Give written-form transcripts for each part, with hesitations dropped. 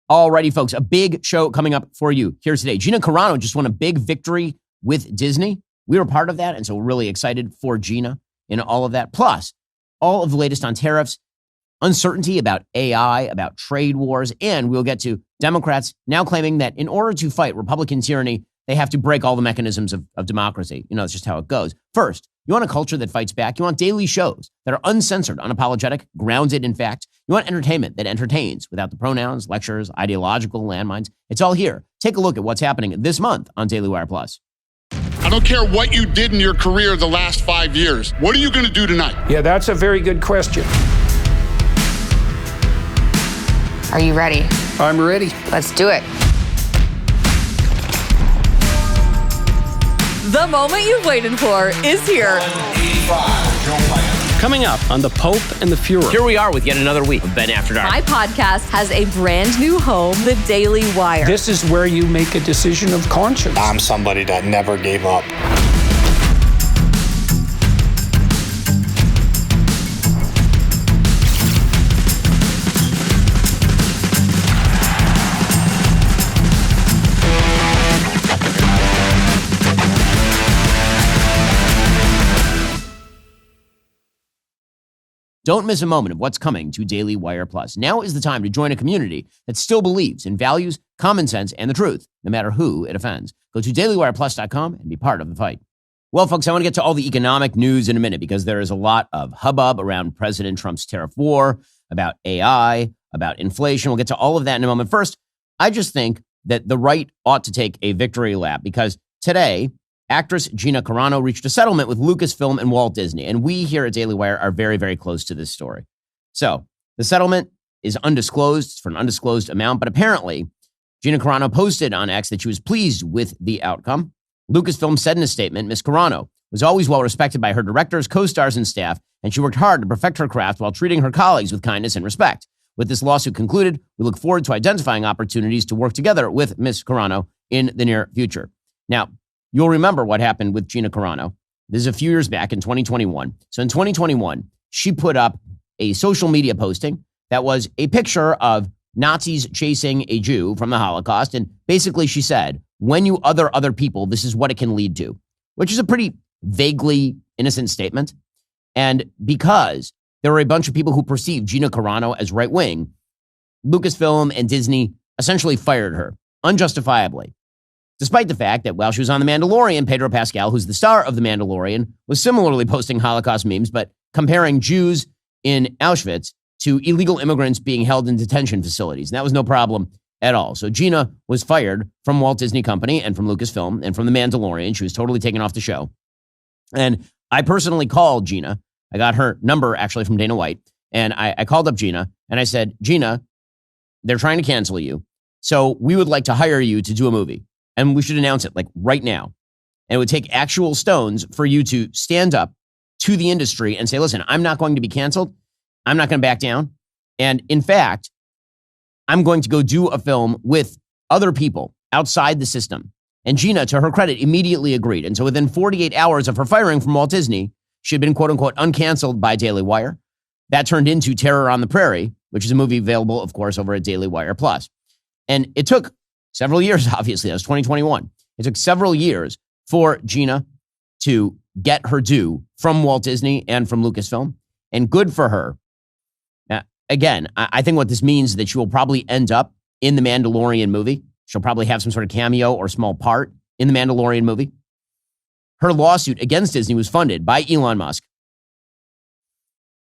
Alrighty, folks, a big show coming up for you here today. Gina Carano just won a big victory with Disney. We were part of that, and so we're really excited for Gina in all of that. Plus, all of the latest on tariffs, uncertainty about AI, about trade wars, and we'll get to Democrats now claiming that in order to fight Republican tyranny, they have to break all the mechanisms of democracy. You know, that's just how it goes. First, you want a culture that fights back. You want daily shows that are uncensored, unapologetic, grounded in fact. You want entertainment that entertains without the pronouns, lectures, ideological landmines. It's all here. Take a look at what's happening this month on Daily Wire Plus. I don't care what you did in your career the last 5 years. What are you going to do tonight? Yeah, that's a very good question. Are you ready? I'm ready. Let's do it. The moment you've waited for is here. Coming up on The Pope and the Fuhrer. Here we are with yet another week of Ben After Dark. My podcast has a brand new home, The Daily Wire. This is where you make a decision of conscience. I'm somebody that never gave up. Don't miss a moment of what's coming to Daily Wire Plus. Now is the time to join a community that still believes in values, common sense, and the truth, no matter who it offends. Go to dailywireplus.com and be part of the fight. Well, folks, I want to get to all the economic news in a minute because there is a lot of hubbub around President Trump's tariff war, about AI, about inflation. We'll get to all of that in a moment. First, I just think that the right ought to take a victory lap because today, actress Gina Carano reached a settlement with Lucasfilm and Walt Disney, and we here at Daily Wire are very, very close to this story. So the settlement is undisclosed for an undisclosed amount, but apparently Gina Carano posted on X that she was pleased with the outcome. Lucasfilm said in a statement, Ms. Carano was always well respected by her directors, co-stars, and staff, and she worked hard to perfect her craft while treating her colleagues with kindness and respect. With this lawsuit concluded, we look forward to identifying opportunities to work together with Ms. Carano in the near future. Now, you'll remember what happened with Gina Carano. This is a few years back in 2021. So in 2021, she put up a social media posting that was a picture of Nazis chasing a Jew from the Holocaust. And basically she said, when you other people, this is what it can lead to, which is a pretty vaguely innocent statement. And because there were a bunch of people who perceived Gina Carano as right-wing, Lucasfilm and Disney essentially fired her unjustifiably. Despite the fact that while she was on The Mandalorian, Pedro Pascal, who's the star of The Mandalorian, was similarly posting Holocaust memes, but comparing Jews in Auschwitz to illegal immigrants being held in detention facilities. And that was no problem at all. So Gina was fired from Walt Disney Company and from Lucasfilm and from The Mandalorian. She was totally taken off the show. And I personally called Gina. I got her number actually from Dana White. And I called up Gina and I said, Gina, they're trying to cancel you. So we would like to hire you to do a movie. And we should announce it like right now. And it would take actual stones for you to stand up to the industry and say, listen, I'm not going to be canceled. I'm not going to back down. And in fact, I'm going to go do a film with other people outside the system. And Gina, to her credit, immediately agreed. And so within 48 hours of her firing from Walt Disney, she had been, quote unquote, uncanceled by Daily Wire. That turned into Terror on the Prairie, which is a movie available, of course, over at Daily Wire Plus. And it took several years, obviously. That was 2021. It took several years for Gina to get her due from Walt Disney and from Lucasfilm. And good for her. Now, again, I think what this means is that she will probably end up in the Mandalorian movie. She'll probably have some sort of cameo or small part in the Mandalorian movie. Her lawsuit against Disney was funded by Elon Musk.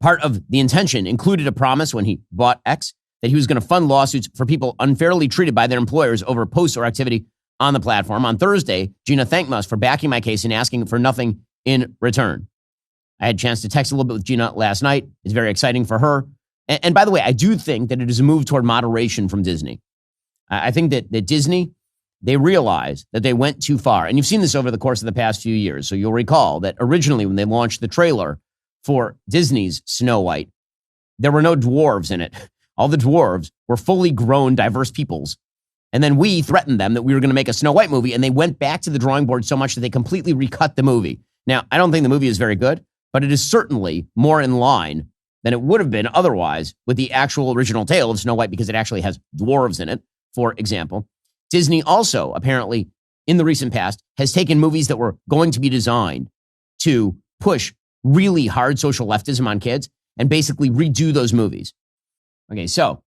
Part of the intention included a promise when he bought X that he was going to fund lawsuits for people unfairly treated by their employers over posts or activity on the platform. On Thursday, Gina thanked Musk for backing my case and asking for nothing in return. I had a chance to text a little bit with Gina last night. It's very exciting for her. And by the way, I do think that it is a move toward moderation from Disney. I think that Disney, they realized that they went too far. And you've seen this over the course of the past few years. So you'll recall that originally when they launched the trailer for Disney's Snow White, there were no dwarves in it. All the dwarves were fully grown, diverse peoples. And then we threatened them that we were going to make a Snow White movie, and they went back to the drawing board so much that they completely recut the movie. Now, I don't think the movie is very good, but it is certainly more in line than it would have been otherwise with the actual original tale of Snow White, because it actually has dwarves in it, for example. Disney also, apparently, in the recent past, has taken movies that were going to be designed to push really hard social leftism on kids and basically redo those movies. Okay, so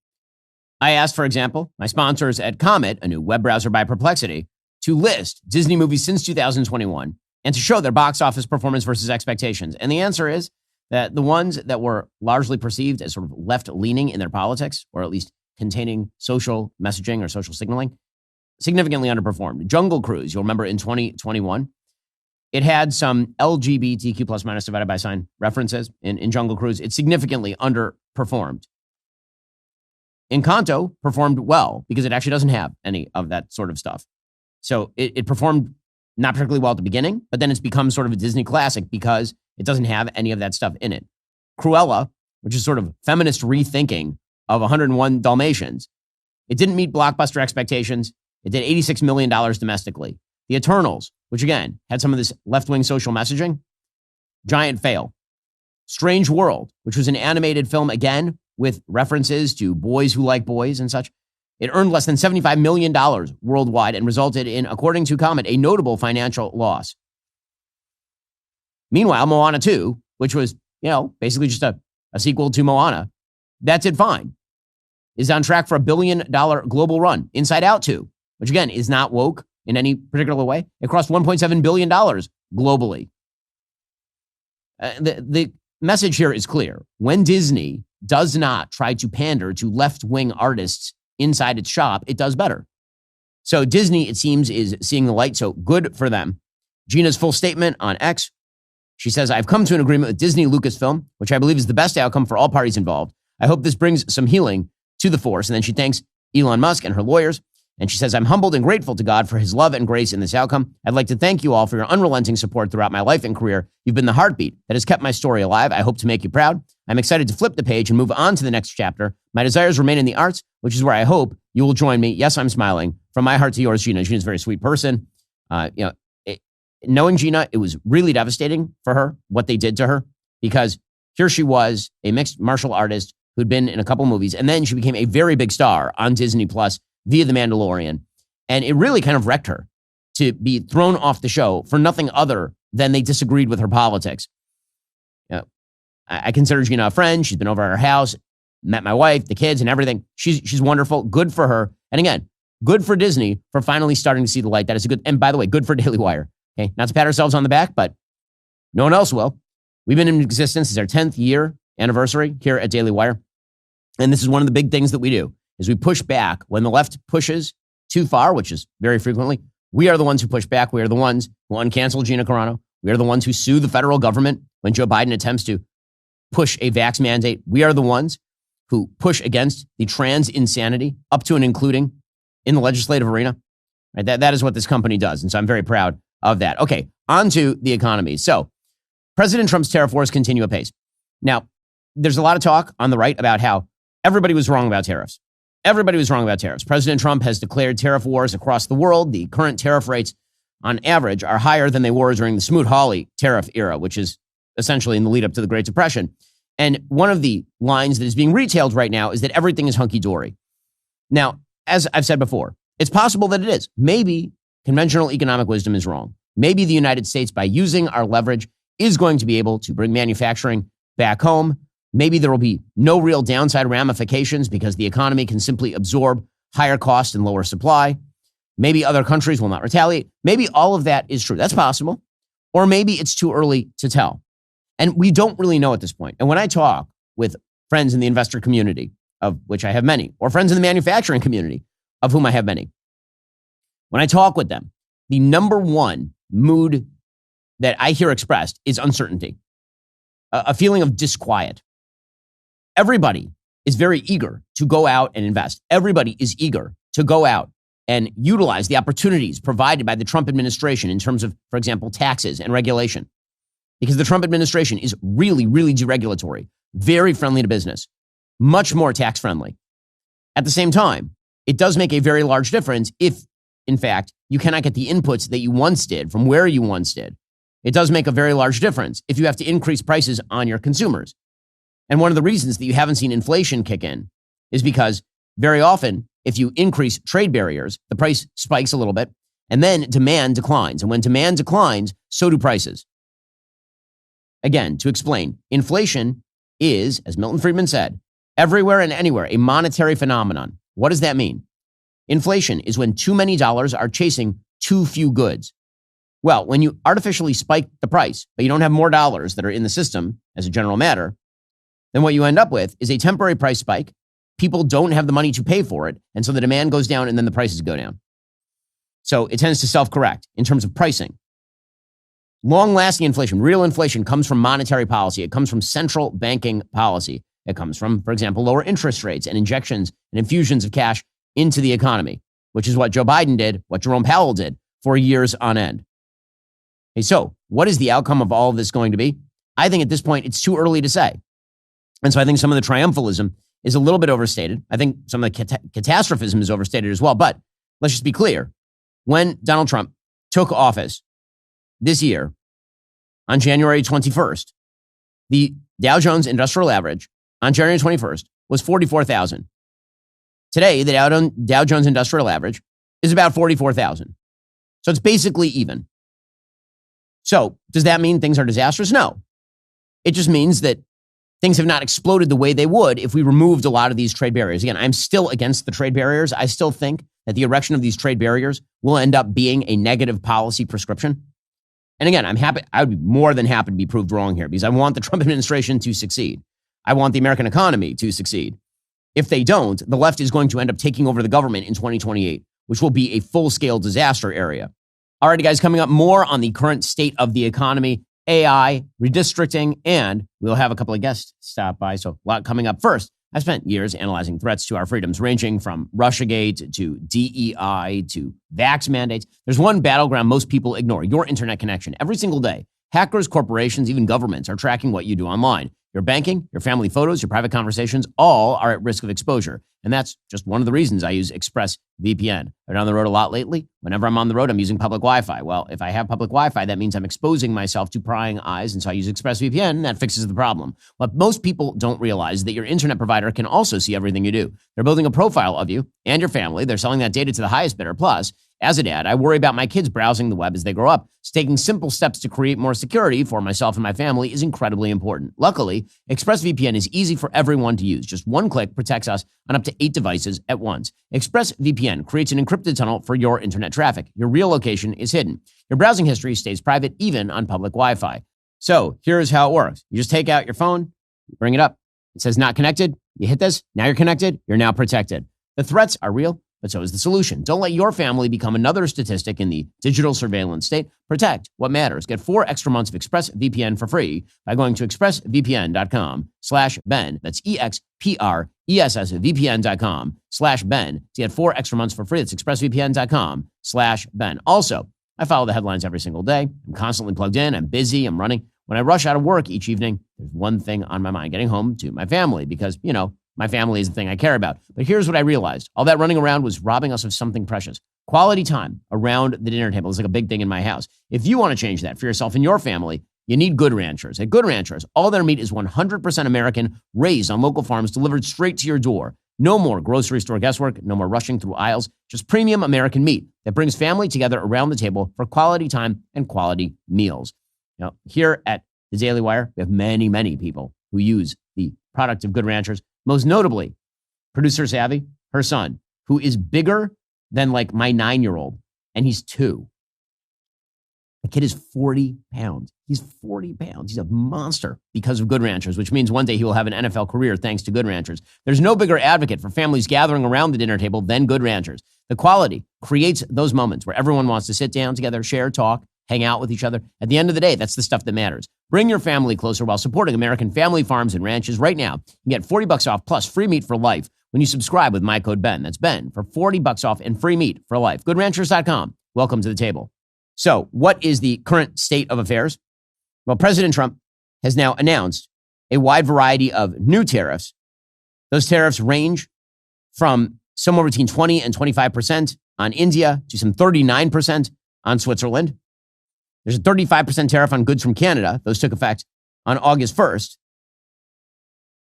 I asked, for example, my sponsors at Comet, a new web browser by Perplexity, to list Disney movies since 2021 and to show their box office performance versus expectations. And the answer is that the ones that were largely perceived as sort of left-leaning in their politics, or at least containing social messaging or social signaling, significantly underperformed. Jungle Cruise, you'll remember in 2021, it had some LGBTQ plus minus divided by sign references in Jungle Cruise. It significantly underperformed. Encanto performed well because it actually doesn't have any of that sort of stuff. So it performed not particularly well at the beginning, but then it's become sort of a Disney classic because it doesn't have any of that stuff in it. Cruella, which is sort of feminist rethinking of 101 Dalmatians, it didn't meet blockbuster expectations. It did $86 million domestically. The Eternals, which again had some of this left-wing social messaging, giant fail. Strange World, which was an animated film again with references to boys who like boys and such, it earned less than $75 million worldwide and resulted in, according to Comet, a notable financial loss. Meanwhile, Moana 2, which was, basically just a sequel to Moana, that did fine, is on track for $1 billion global run. Inside Out 2, which again is not woke in any particular way, it crossed $1.7 billion globally. The message here is clear. When Disney does not try to pander to left-wing artists inside its shop, it does better. So Disney, it seems, is seeing the light, so good for them. Gina's full statement on X. She says, I've come to an agreement with Disney Lucasfilm, which I believe is the best outcome for all parties involved. I hope this brings some healing to the force. And then she thanks Elon Musk and her lawyers. And she says, I'm humbled and grateful to God for his love and grace in this outcome. I'd like to thank you all for your unrelenting support throughout my life and career. You've been the heartbeat that has kept my story alive. I hope to make you proud. I'm excited to flip the page and move on to the next chapter. My desires remain in the arts, which is where I hope you will join me. Yes, I'm smiling. From my heart to yours, Gina. Gina's a very sweet person. Knowing Gina, it was really devastating for her, what they did to her, because here she was, a mixed martial artist who'd been in a couple movies, and then she became a very big star on Disney Plus via The Mandalorian. And it really kind of wrecked her to be thrown off the show for nothing other than they disagreed with her politics. I consider Gina a friend. She's been over at our house, met my wife, the kids, and everything. She's wonderful. Good for her. And again, good for Disney for finally starting to see the light. That is a good, and by the way, good for Daily Wire. Okay, not to pat ourselves on the back, but no one else will. We've been in existence. It's our 10th year anniversary here at Daily Wire. And this is one of the big things that we do, is we push back when the left pushes too far, which is very frequently. We are the ones who push back. We are the ones who uncancel Gina Carano. We are the ones who sue the federal government when Joe Biden attempts to push a vax mandate. We are the ones who push against the trans insanity up to and including in the legislative arena. Right? That is what this company does. And so I'm very proud of that. Okay, on to the economy. So President Trump's tariff wars continue apace. Now, there's a lot of talk on the right about how everybody was wrong about tariffs. Everybody was wrong about tariffs. President Trump has declared tariff wars across the world. The current tariff rates on average are higher than they were during the Smoot-Hawley tariff era, which is essentially in the lead up to the Great Depression. And one of the lines that is being retailed right now is that everything is hunky-dory. Now, as I've said before, it's possible that it is. Maybe conventional economic wisdom is wrong. Maybe the United States, by using our leverage, is going to be able to bring manufacturing back home. Maybe there will be no real downside ramifications because the economy can simply absorb higher cost and lower supply. Maybe other countries will not retaliate. Maybe all of that is true. That's possible. Or maybe it's too early to tell. And we don't really know at this point. And when I talk with friends in the investor community, of which I have many, or friends in the manufacturing community, of whom I have many, when I talk with them, the number one mood that I hear expressed is uncertainty, a feeling of disquiet. Everybody is very eager to go out and invest. Everybody is eager to go out and utilize the opportunities provided by the Trump administration in terms of, for example, taxes and regulation. Because the Trump administration is really, really deregulatory, very friendly to business, much more tax friendly. At the same time, it does make a very large difference if, in fact, you cannot get the inputs that you once did from where you once did. It does make a very large difference if you have to increase prices on your consumers. And one of the reasons that you haven't seen inflation kick in is because very often, if you increase trade barriers, the price spikes a little bit, and then demand declines. And when demand declines, so do prices. Again, to explain, inflation is, as Milton Friedman said, everywhere and anywhere, a monetary phenomenon. What does that mean? Inflation is when too many dollars are chasing too few goods. Well, when you artificially spike the price, but you don't have more dollars that are in the system as a general matter, then what you end up with is a temporary price spike. People don't have the money to pay for it, and so the demand goes down and then the prices go down. So it tends to self-correct in terms of pricing. Long-lasting inflation, real inflation, comes from monetary policy. It comes from central banking policy. It comes from, for example, lower interest rates and injections and infusions of cash into the economy, which is what Joe Biden did, what Jerome Powell did for years on end. Okay, so what is the outcome of all of this going to be? I think at this point, it's too early to say. And so I think some of the triumphalism is a little bit overstated. I think some of the catastrophism is overstated as well. But let's just be clear. When Donald Trump took office this year, on January 21st, the Dow Jones Industrial Average on January 21st was 44,000. Today, the Dow Jones Industrial Average is about 44,000. So it's basically even. So does that mean things are disastrous? No. It just means that things have not exploded the way they would if we removed a lot of these trade barriers. Again, I'm still against the trade barriers. I still think that the erection of these trade barriers will end up being a negative policy prescription. And again, I would be more than happy to be proved wrong here because I want the Trump administration to succeed. I want the American economy to succeed. If they don't, the left is going to end up taking over the government in 2028, which will be a full-scale disaster area. Alrighty, guys, coming up more on the current state of the economy, AI, redistricting, and we'll have a couple of guests stop by. So a lot coming up. First, I spent years analyzing threats to our freedoms, ranging from Russiagate to DEI to vax mandates. There's one battleground most people ignore: your internet connection. Every single day, hackers, corporations, even governments are tracking what you do online. Your banking, your family photos, your private conversations, all are at risk of exposure. And that's just one of the reasons I use ExpressVPN. I'm on the road a lot lately. Whenever I'm on the road, I'm using public Wi-Fi. Well, if I have public Wi-Fi, that means I'm exposing myself to prying eyes, and so I use ExpressVPN, and that fixes the problem. What most people don't realize is that your internet provider can also see everything you do. They're building a profile of you and your family. They're selling that data to the highest bidder. Plus, as a dad, I worry about my kids browsing the web as they grow up. So taking simple steps to create more security for myself and my family is incredibly important. Luckily, ExpressVPN is easy for everyone to use. Just one click protects us on up to 8 devices at once. ExpressVPN creates an encrypted tunnel for your internet traffic. Your real location is hidden. Your browsing history stays private even on public Wi-Fi. So here's how it works. You just take out your phone, bring it up. It says not connected. You hit this. Now you're connected. You're now protected. The threats are real, but so is the solution. Don't let your family become another statistic in the digital surveillance state. Protect what matters. Get 4 extra months of ExpressVPN for free by going to expressvpn.com/Ben. That's EXPRESSVPN.com/Ben to get 4 extra months for free. That's expressvpn.com/Ben. Also, I follow the headlines every single day. I'm constantly plugged in. I'm busy. I'm running. When I rush out of work each evening, there's one thing on my mind: getting home to my family, because, my family is the thing I care about. But here's what I realized. All that running around was robbing us of something precious. Quality time around the dinner table is like a big thing in my house. If you want to change that for yourself and your family, you need Good Ranchers. At Good Ranchers, all their meat is 100% American, raised on local farms, delivered straight to your door. No more grocery store guesswork, no more rushing through aisles, just premium American meat that brings family together around the table for quality time and quality meals. Now, here at the Daily Wire, we have many, many people who use the product of Good Ranchers. Most notably, producer Savvy, her son, who is bigger than like my 9-year-old, and he's 2. The kid is 40 pounds. He's 40 pounds. He's a monster because of Good Ranchers, which means one day he will have an NFL career thanks to Good Ranchers. There's no bigger advocate for families gathering around the dinner table than Good Ranchers. The quality creates those moments where everyone wants to sit down together, share, talk, hang out with each other. At the end of the day, that's the stuff that matters. Bring your family closer while supporting American family farms and ranches. Right now, you can get $40 off plus free meat for life when you subscribe with my code Ben. That's Ben for $40 off and free meat for life. GoodRanchers.com. Welcome to the table. So what is the current state of affairs? Well, President Trump has now announced a wide variety of new tariffs. Those tariffs range from somewhere between 20 and 25% on India to some 39% on Switzerland. There's a 35% tariff on goods from Canada. Those took effect on August 1st.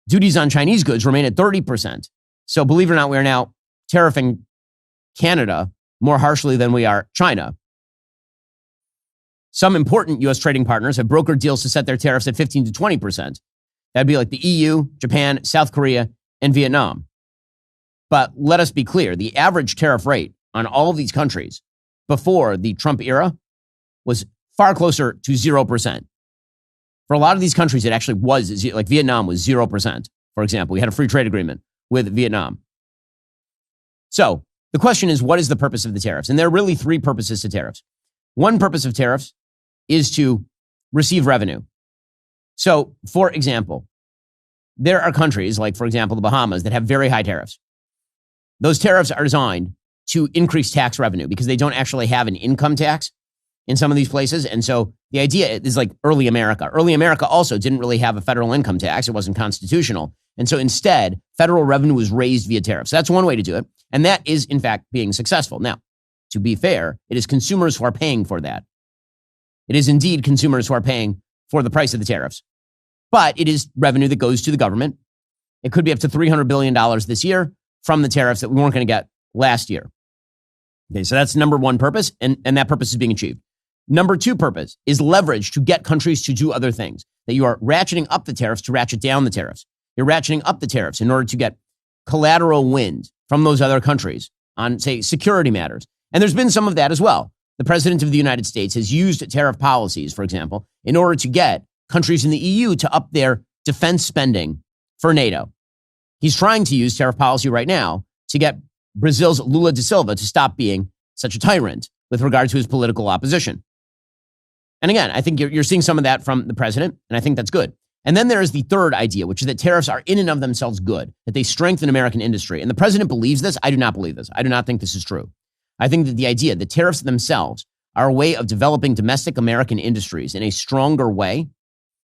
duties on Chinese goods remain at 30%. So believe it or not, we are now tariffing Canada more harshly than we are China. Some important U.S. trading partners have brokered deals to set their tariffs at 15 to 20%. That'd be like the EU, Japan, South Korea, and Vietnam. But let us be clear, the average tariff rate on all of these countries before the Trump era was far closer to 0%. For a lot of these countries, it actually was, like Vietnam was 0%, for example. We had a free trade agreement with Vietnam. So the question is, what is the purpose of the tariffs? And there are really three purposes to tariffs. One purpose of tariffs is to receive revenue. So, for example, there are countries like, for example, the Bahamas that have very high tariffs. Those tariffs are designed to increase tax revenue because they don't actually have an income tax in some of these places. And so the idea is like early America. Early America also didn't really have a federal income tax. It wasn't constitutional. And so instead, federal revenue was raised via tariffs. So that's one way to do it. And that is, in fact, being successful. Now, to be fair, it is consumers who are paying for that. It is indeed consumers who are paying for the price of the tariffs. But it is revenue that goes to the government. It could be up to $300 billion this year from the tariffs that we weren't going to get last year. Okay, so that's number one purpose, and that purpose is being achieved. Number two purpose is leverage to get countries to do other things, that you are ratcheting up the tariffs to ratchet down the tariffs. You're ratcheting up the tariffs in order to get collateral wins from those other countries on, say, security matters. And there's been some of that as well. The president of the United States has used tariff policies, for example, in order to get countries in the EU to up their defense spending for NATO. He's trying to use tariff policy right now to get Brazil's Lula da Silva to stop being such a tyrant with regard to his political opposition. And again, I think you're seeing some of that from the president, and I think that's good. And then there is the third idea, which is that tariffs are in and of themselves good, that they strengthen American industry. And the president believes this. I do not believe this. I do not think this is true. I think that the idea that tariffs themselves are a way of developing domestic American industries in a stronger way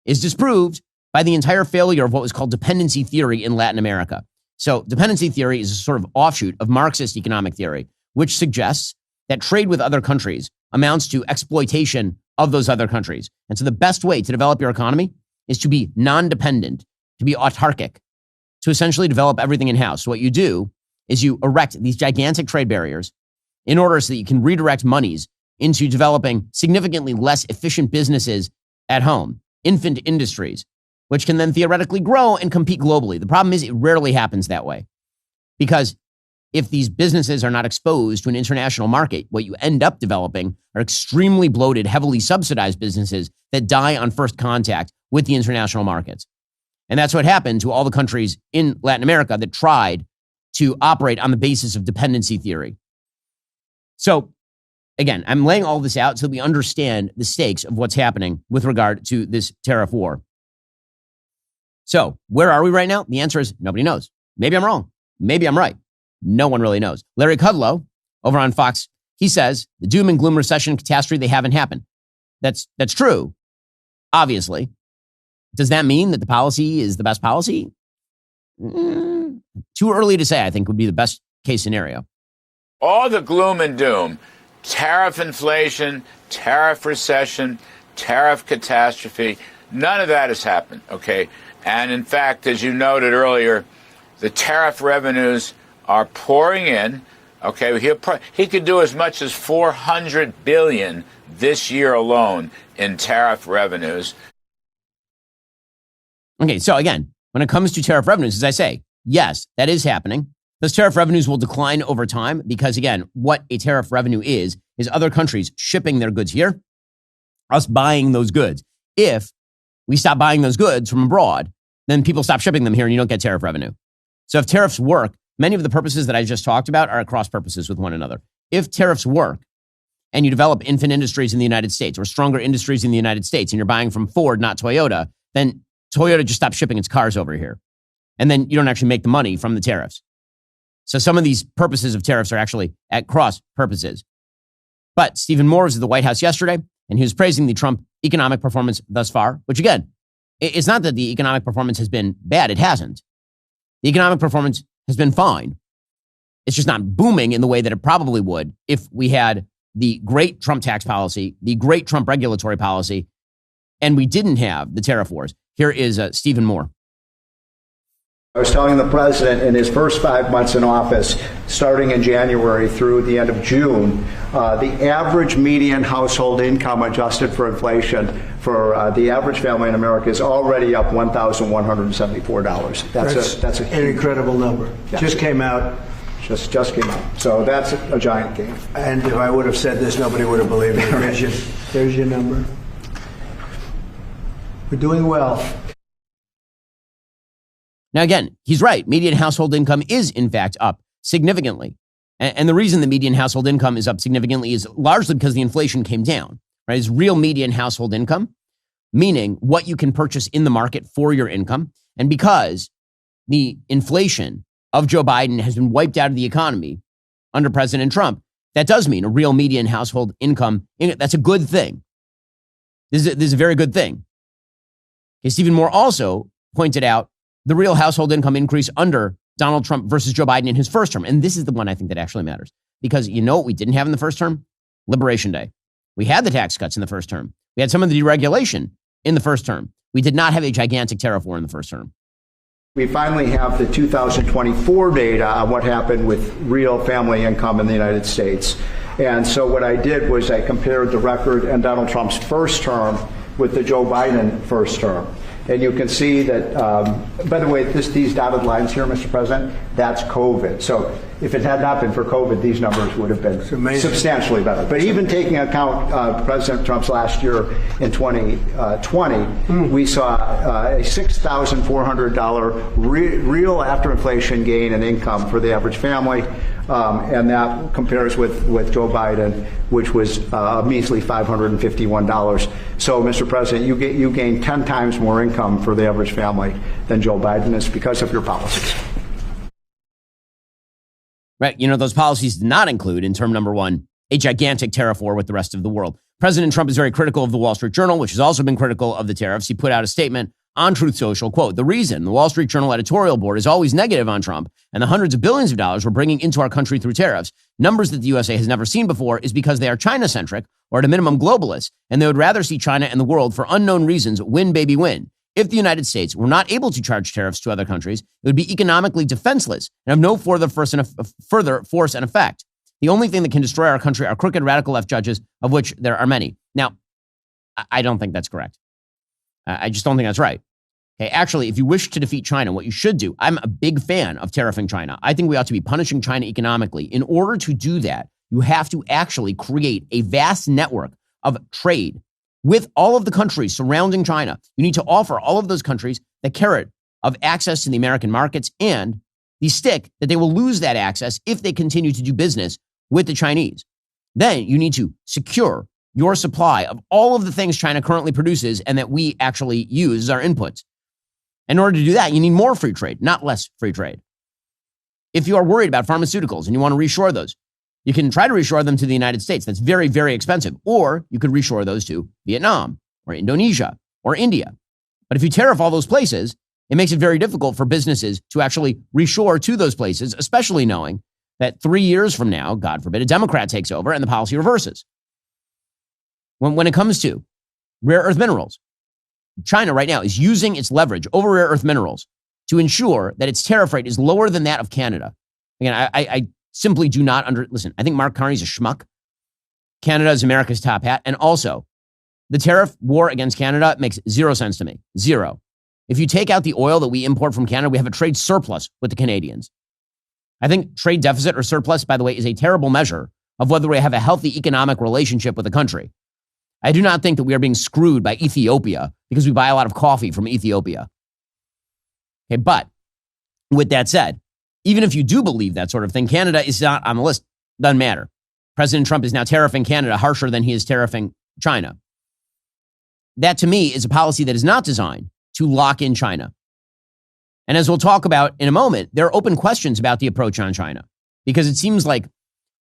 is disproved by the entire failure of what was called dependency theory in Latin America. So dependency theory is a sort of offshoot of Marxist economic theory, which suggests that trade with other countries amounts to exploitation of those other countries. And so the best way to develop your economy is to be non-dependent, to be autarkic, to essentially develop everything in-house. So what you do is you erect these gigantic trade barriers in order so that you can redirect monies into developing significantly less efficient businesses at home, infant industries, which can then theoretically grow and compete globally. The problem is it rarely happens that way, because if these businesses are not exposed to an international market, what you end up developing are extremely bloated, heavily subsidized businesses that die on first contact with the international markets. And that's what happened to all the countries in Latin America that tried to operate on the basis of dependency theory. So again, I'm laying all this out so that we understand the stakes of what's happening with regard to this tariff war. So where are we right now? The answer is nobody knows. Maybe I'm wrong. Maybe I'm right. No one really knows. Larry Kudlow over on Fox, he says the doom and gloom recession catastrophe, they haven't happened. That's true, obviously. Does that mean that the policy is the best policy? Too early to say, I think, would be the best case scenario. All the gloom and doom, tariff inflation, tariff recession, tariff catastrophe, none of that has happened, okay? And in fact, as you noted earlier, the tariff revenues are pouring in, okay? He could do as much as $400 billion this year alone in tariff revenues. Okay, so again, when it comes to tariff revenues, as I say, yes, that is happening. Those tariff revenues will decline over time because, again, what a tariff revenue is other countries shipping their goods here, us buying those goods. If we stop buying those goods from abroad, then people stop shipping them here and you don't get tariff revenue. So if tariffs work, many of the purposes that I just talked about are at cross purposes with one another. If tariffs work and you develop infant industries in the United States or stronger industries in the United States and you're buying from Ford, not Toyota, then Toyota just stops shipping its cars over here. And then you don't actually make the money from the tariffs. So some of these purposes of tariffs are actually at cross purposes. But Stephen Moore was at the White House yesterday, and he was praising the Trump economic performance thus far, which again, it's not that the economic performance has been bad. It hasn't. The economic performance has been fine. It's just not booming in the way that it probably would if we had the great Trump tax policy, the great Trump regulatory policy, and we didn't have the tariff wars. Here is Stephen Moore. I was telling the president in his first 5 months in office, starting in January through the end of June, the average median household income adjusted for inflation for the average family in America is already up $1,174. That's an incredible number. Yeah. Just came out. Just came out. So that's a giant gain. And if I would have said this, nobody would have believed it. There's your number. We're doing well. Now, again, he's right. Median household income is, in fact, up significantly. And the reason the median household income is up significantly is largely because the inflation came down, right? It's real median household income, meaning what you can purchase in the market for your income. And because the inflation of Joe Biden has been wiped out of the economy under President Trump, that does mean a real median household income. That's a good thing. This is a very good thing. Okay, Stephen Moore also pointed out the real household income increase under Donald Trump versus Joe Biden in his first term. And this is the one I think that actually matters. Because you know what we didn't have in the first term? Liberation Day. We had the tax cuts in the first term. We had some of the deregulation in the first term. We did not have a gigantic tariff war in the first term. We finally have the 2024 data on what happened with real family income in the United States. And so what I did was I compared the record in Donald Trump's first term with the Joe Biden first term. And you can see that, by the way, these dotted lines here, Mr. President, that's COVID. So if it had not been for COVID, these numbers would have been substantially better. But even taking account President Trump's last year in 2020, we saw a $6,400 real after-inflation gain in income for the average family. And that compares with Joe Biden, which was a measly $551. So, Mr. President, you gain 10 times more income for the average family than Joe Biden is because of your policies. Right. You know, those policies did not include, in term number one, a gigantic tariff war with the rest of the world. President Trump is very critical of the Wall Street Journal, which has also been critical of the tariffs. He put out a statement on Truth Social, quote, "The reason the Wall Street Journal editorial board is always negative on Trump and the hundreds of billions of dollars we're bringing into our country through tariffs, numbers that the USA has never seen before, is because they are China-centric or at a minimum globalists, and they would rather see China and the world for unknown reasons win, baby, win. If the United States were not able to charge tariffs to other countries, it would be economically defenseless and have no further force and effect. The only thing that can destroy our country are crooked radical left judges, of which there are many." Now, I don't think that's correct. I just don't think that's right. Okay, actually, if you wish to defeat China, what you should do, I'm a big fan of tariffing China. I think we ought to be punishing China economically. In order to do that, you have to actually create a vast network of trade with all of the countries surrounding China. You need to offer all of those countries the carrot of access to the American markets and the stick that they will lose that access if they continue to do business with the Chinese. Then you need to secure your supply of all of the things China currently produces and that we actually use as our inputs. In order to do that, you need more free trade, not less free trade. If you are worried about pharmaceuticals and you want to reshore those, you can try to reshore them to the United States. That's very, very expensive. Or you could reshore those to Vietnam or Indonesia or India. But if you tariff all those places, it makes it very difficult for businesses to actually reshore to those places, especially knowing that 3 years from now, God forbid, a Democrat takes over and the policy reverses. When it comes to rare earth minerals, China right now is using its leverage over rare earth minerals to ensure that its tariff rate is lower than that of Canada. Again, I simply do not listen. I think Mark Carney's a schmuck. Canada is America's top hat. And also, the tariff war against Canada makes zero sense to me. Zero. If you take out the oil that we import from Canada, we have a trade surplus with the Canadians. I think trade deficit or surplus, by the way, is a terrible measure of whether we have a healthy economic relationship with a country. I do not think that we are being screwed by Ethiopia because we buy a lot of coffee from Ethiopia. Okay, but with that said, even if you do believe that sort of thing, Canada is not on the list. Doesn't matter. President Trump is now tariffing Canada harsher than he is tariffing China. That, to me, is a policy that is not designed to lock in China. And as we'll talk about in a moment, there are open questions about the approach on China because it seems like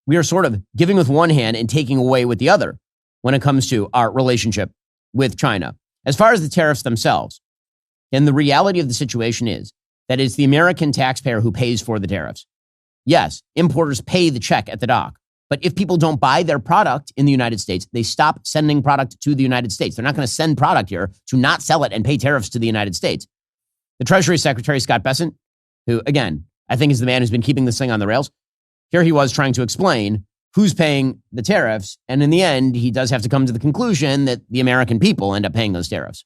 we are sort of giving with one hand and taking away with the other when it comes to our relationship with China. As far as the tariffs themselves, and the reality of the situation is that it's the American taxpayer who pays for the tariffs. Yes, importers pay the check at the dock, but if people don't buy their product in the United States, they stop sending product to the United States. They're not going to send product here to not sell it and pay tariffs to the United States. The Treasury Secretary, Scott Bessent, who, again, I think is the man who's been keeping this thing on the rails. Here he was trying to explain who's paying the tariffs. And in the end, he does have to come to the conclusion that the American people end up paying those tariffs.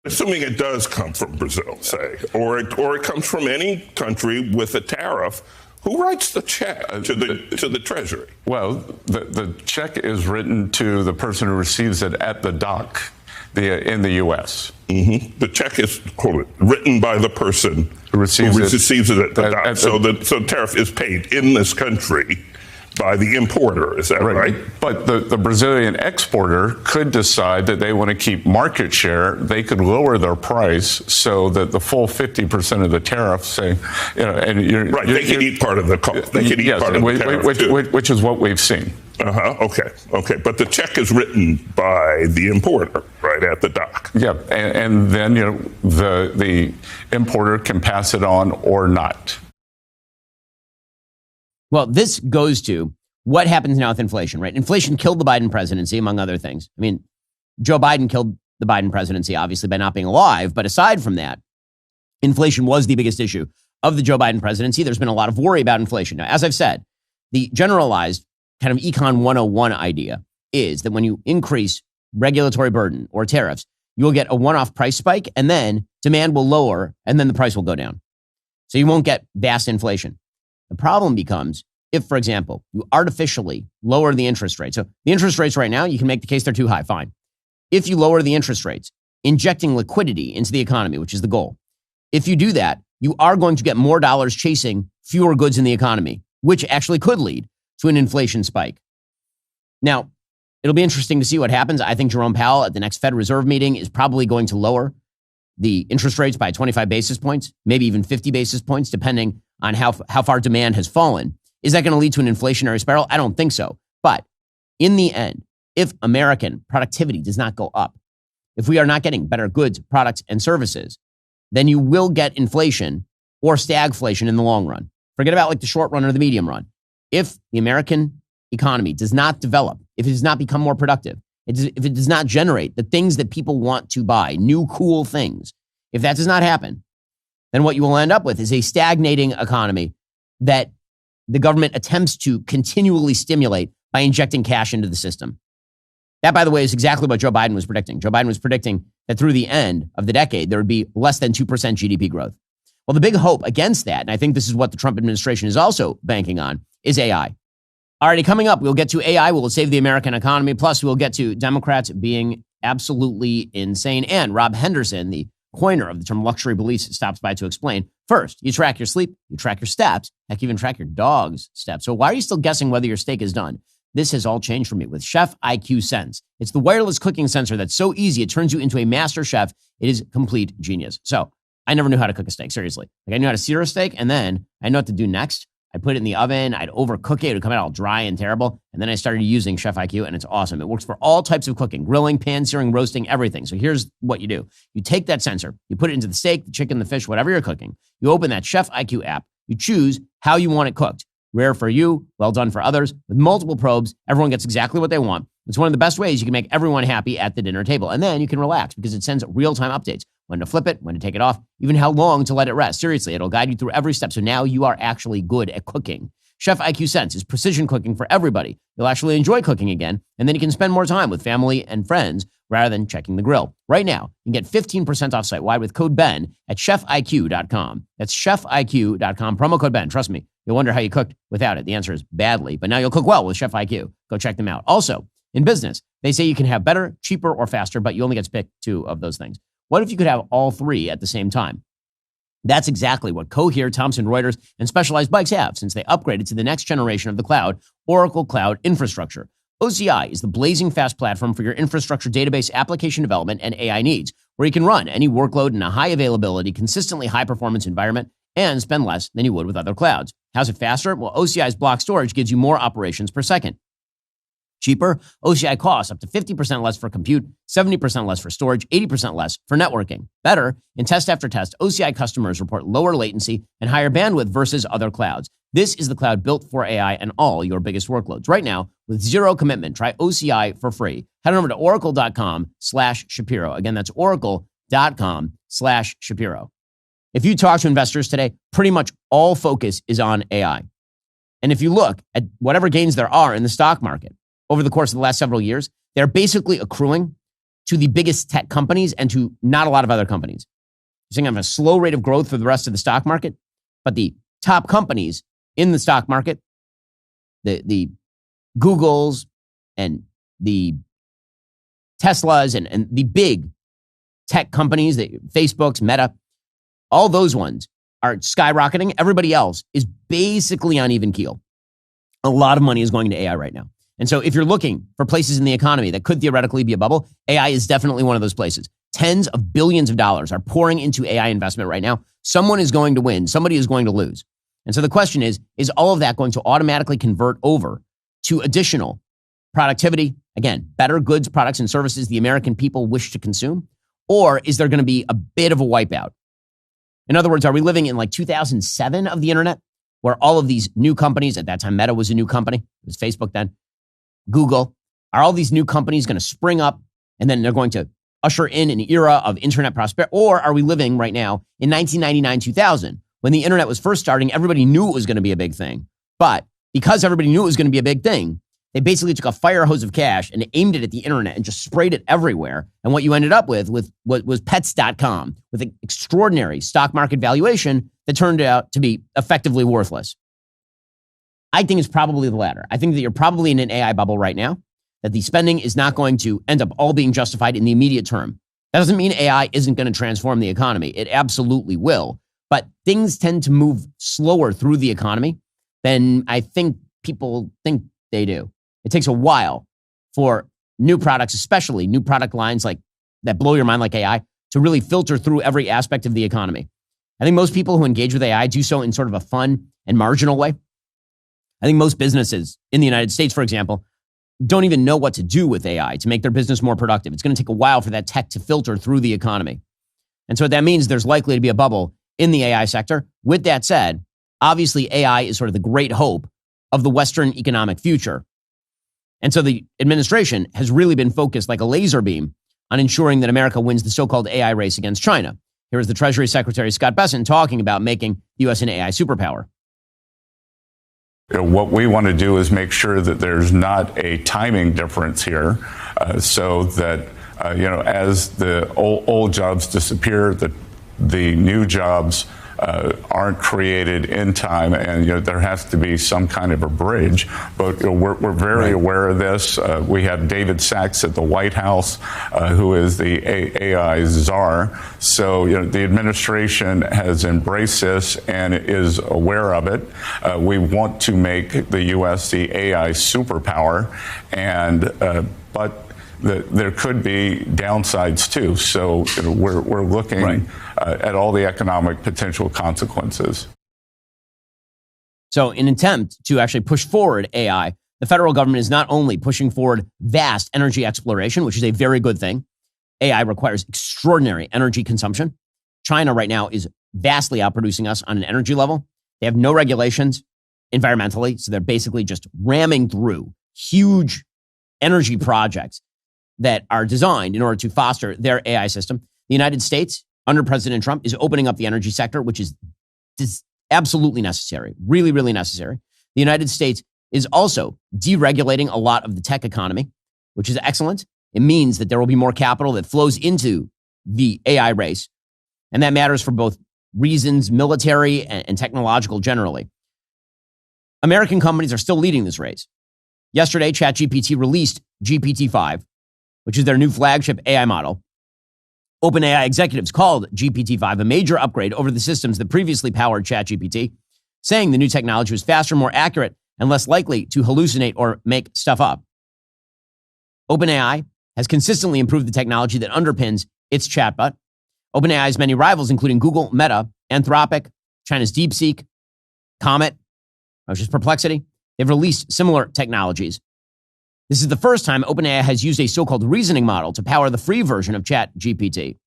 Assuming it does come from Brazil, say, or it comes from any country with a tariff, who writes the check to the Treasury? Well, the check is written to the person who receives it at the dock in the U.S. Mm-hmm. The check is written by the person who receives it at the dock. So tariff is paid in this country by the importer, is that right? But the Brazilian exporter could decide that they want to keep market share. They could lower their price so that the full 50% of the tariff, say, they could eat part of the cost. They could eat part of the tariff, which is what we've seen. Okay. But the check is written by the importer, right, at the dock. Yeah, and then the importer can pass it on or not. Well, this goes to what happens now with inflation, right? Inflation killed the Biden presidency, among other things. I mean, Joe Biden killed the Biden presidency, obviously, by not being alive. But aside from that, inflation was the biggest issue of the Joe Biden presidency. There's been a lot of worry about inflation. Now, as I've said, the generalized kind of Econ 101 idea is that when you increase regulatory burden or tariffs, you'll get a one-off price spike, and then demand will lower, and then the price will go down. So you won't get vast inflation. The problem becomes if, for example, you artificially lower the interest rate. So the interest rates right now, you can make the case they're too high, fine. If you lower the interest rates, injecting liquidity into the economy, which is the goal, if you do that, you are going to get more dollars chasing fewer goods in the economy, which actually could lead to an inflation spike. Now, it'll be interesting to see what happens. I think Jerome Powell at the next Fed Reserve meeting is probably going to lower the interest rates by 25 basis points, maybe even 50 basis points, depending on how far demand has fallen. Is that going to lead to an inflationary spiral? I don't think so. But in the end, if American productivity does not go up, if we are not getting better goods, products, and services, then you will get inflation or stagflation in the long run. Forget about like the short run or the medium run. If the American economy does not develop, if it does not become more productive, if it does not generate the things that people want to buy, new cool things, if that does not happen, then what you will end up with is a stagnating economy that the government attempts to continually stimulate by injecting cash into the system. That, by the way, is exactly what Joe Biden was predicting. Joe Biden was predicting that through the end of the decade, there would be less than 2% GDP growth. Well, the big hope against that, and I think this is what the Trump administration is also banking on, is AI. Already coming up, we'll get to AI, will save the American economy. Plus, we'll get to Democrats being absolutely insane. And Rob Henderson, the coiner of the term luxury beliefs, stops by to explain. First, you track your sleep, you track your steps, heck, even track your dog's steps. So why are you still guessing whether your steak is done? This has all changed for me with Chef IQ Sense. It's the wireless cooking sensor that's so easy, it turns you into a master chef. It is complete genius. So I never knew how to cook a steak, seriously. Like I knew how to sear a steak, and then I know what to do next. I'd put it in the oven, I'd overcook it, it would come out all dry and terrible. And then I started using Chef IQ, and it's awesome. It works for all types of cooking, grilling, pan searing, roasting, everything. So here's what you do. You take that sensor, you put it into the steak, the chicken, the fish, whatever you're cooking. You open that Chef IQ app, you choose how you want it cooked. Rare for you, well done for others. With multiple probes, everyone gets exactly what they want. It's one of the best ways you can make everyone happy at the dinner table. And then you can relax because it sends real-time updates. When to flip it, when to take it off, even how long to let it rest. Seriously, it'll guide you through every step. So now you are actually good at cooking. Chef IQ Sense is precision cooking for everybody. You'll actually enjoy cooking again, and then you can spend more time with family and friends rather than checking the grill. Right now, you can get 15% off site-wide with code BEN at chefiq.com. That's chefiq.com, promo code BEN. Trust me, you'll wonder how you cooked without it. The answer is badly, but now you'll cook well with Chef IQ. Go check them out. Also, in business, they say you can have better, cheaper, or faster, but you only get to pick two of those things. What if you could have all three at the same time? That's exactly what Cohere, Thomson Reuters, and Specialized Bikes have since they upgraded to the next generation of the cloud, Oracle Cloud Infrastructure. OCI is the blazing fast platform for your infrastructure database application development and AI needs, where you can run any workload in a high availability, consistently high performance environment and spend less than you would with other clouds. How's it faster? Well, OCI's block storage gives you more operations per second. Cheaper, OCI costs up to 50% less for compute, 70% less for storage, 80% less for networking. Better, in test after test, OCI customers report lower latency and higher bandwidth versus other clouds. This is the cloud built for AI and all your biggest workloads. Right now, with zero commitment, try OCI for free. Head on over to oracle.com/Shapiro. Again, that's oracle.com/Shapiro. If you talk to investors today, pretty much all focus is on AI. And if you look at whatever gains there are in the stock market over the course of the last several years, they're basically accruing to the biggest tech companies and to not a lot of other companies. You're seeing a slow rate of growth for the rest of the stock market, but the top companies in the stock market, the Googles and the Teslas and the big tech companies, the Facebooks, Meta, all those ones are skyrocketing. Everybody else is basically on even keel. A lot of money is going to AI right now. And so if you're looking for places in the economy that could theoretically be a bubble, AI is definitely one of those places. Tens of billions of dollars are pouring into AI investment right now. Someone is going to win. Somebody is going to lose. And so the question is all of that going to automatically convert over to additional productivity? Again, better goods, products, and services the American people wish to consume? Or is there going to be a bit of a wipeout? In other words, are we living in like 2007 of the internet, where all of these new companies, at that time Meta was a new company, it was Facebook then, Google, are all these new companies going to spring up and then they're going to usher in an era of internet prosperity? Or are we living right now in 1999, 2000, when the internet was first starting, everybody knew it was going to be a big thing. But because everybody knew it was going to be a big thing, they basically took a fire hose of cash and aimed it at the internet and just sprayed it everywhere. And what you ended up with what was pets.com, with an extraordinary stock market valuation that turned out to be effectively worthless. I think it's probably the latter. I think that you're probably in an AI bubble right now, that the spending is not going to end up all being justified in the immediate term. That doesn't mean AI isn't going to transform the economy. It absolutely will. But things tend to move slower through the economy than I think people think they do. It takes a while for new products, especially new product lines like that blow your mind like AI, to really filter through every aspect of the economy. I think most people who engage with AI do so in sort of a fun and marginal way. I think most businesses in the United States, for example, don't even know what to do with AI to make their business more productive. It's going to take a while for that tech to filter through the economy. And so what that means, there's likely to be a bubble in the AI sector. With that said, obviously AI is sort of the great hope of the Western economic future. And so the administration has really been focused like a laser beam on ensuring that America wins the so-called AI race against China. Here is the Treasury Secretary Scott Bessent talking about making the U.S. an AI superpower. What we want to do is make sure that there's not a timing difference here, so that as the old jobs disappear, the new jobs aren't created in time, and there has to be some kind of a bridge. But we're very aware of this. We have David Sachs at the White House, who is the AI czar. So the administration has embraced this and is aware of it. We want to make the U.S. the AI superpower, and but there could be downsides too. So we're looking at all the economic potential consequences. So in an attempt to actually push forward AI, the federal government is not only pushing forward vast energy exploration, which is a very good thing. AI requires extraordinary energy consumption. China right now is vastly outproducing us on an energy level. They have no regulations environmentally, so they're basically just ramming through huge energy projects that are designed in order to foster their AI system. The United States, under President Trump, is opening up the energy sector, which is absolutely necessary, really, really necessary. The United States is also deregulating a lot of the tech economy, which is excellent. It means that there will be more capital that flows into the AI race. And that matters for both reasons, military and technological generally. American companies are still leading this race. Yesterday, ChatGPT released GPT-5, which is their new flagship AI model. OpenAI executives called GPT-5 a major upgrade over the systems that previously powered ChatGPT, saying the new technology was faster, more accurate, and less likely to hallucinate or make stuff up. OpenAI has consistently improved the technology that underpins its chatbot. OpenAI's many rivals, including Google, Meta, Anthropic, China's DeepSeek, Comet, which is Perplexity, they've released similar technologies. This is the first time OpenAI has used a so-called reasoning model to power the free version of ChatGPT.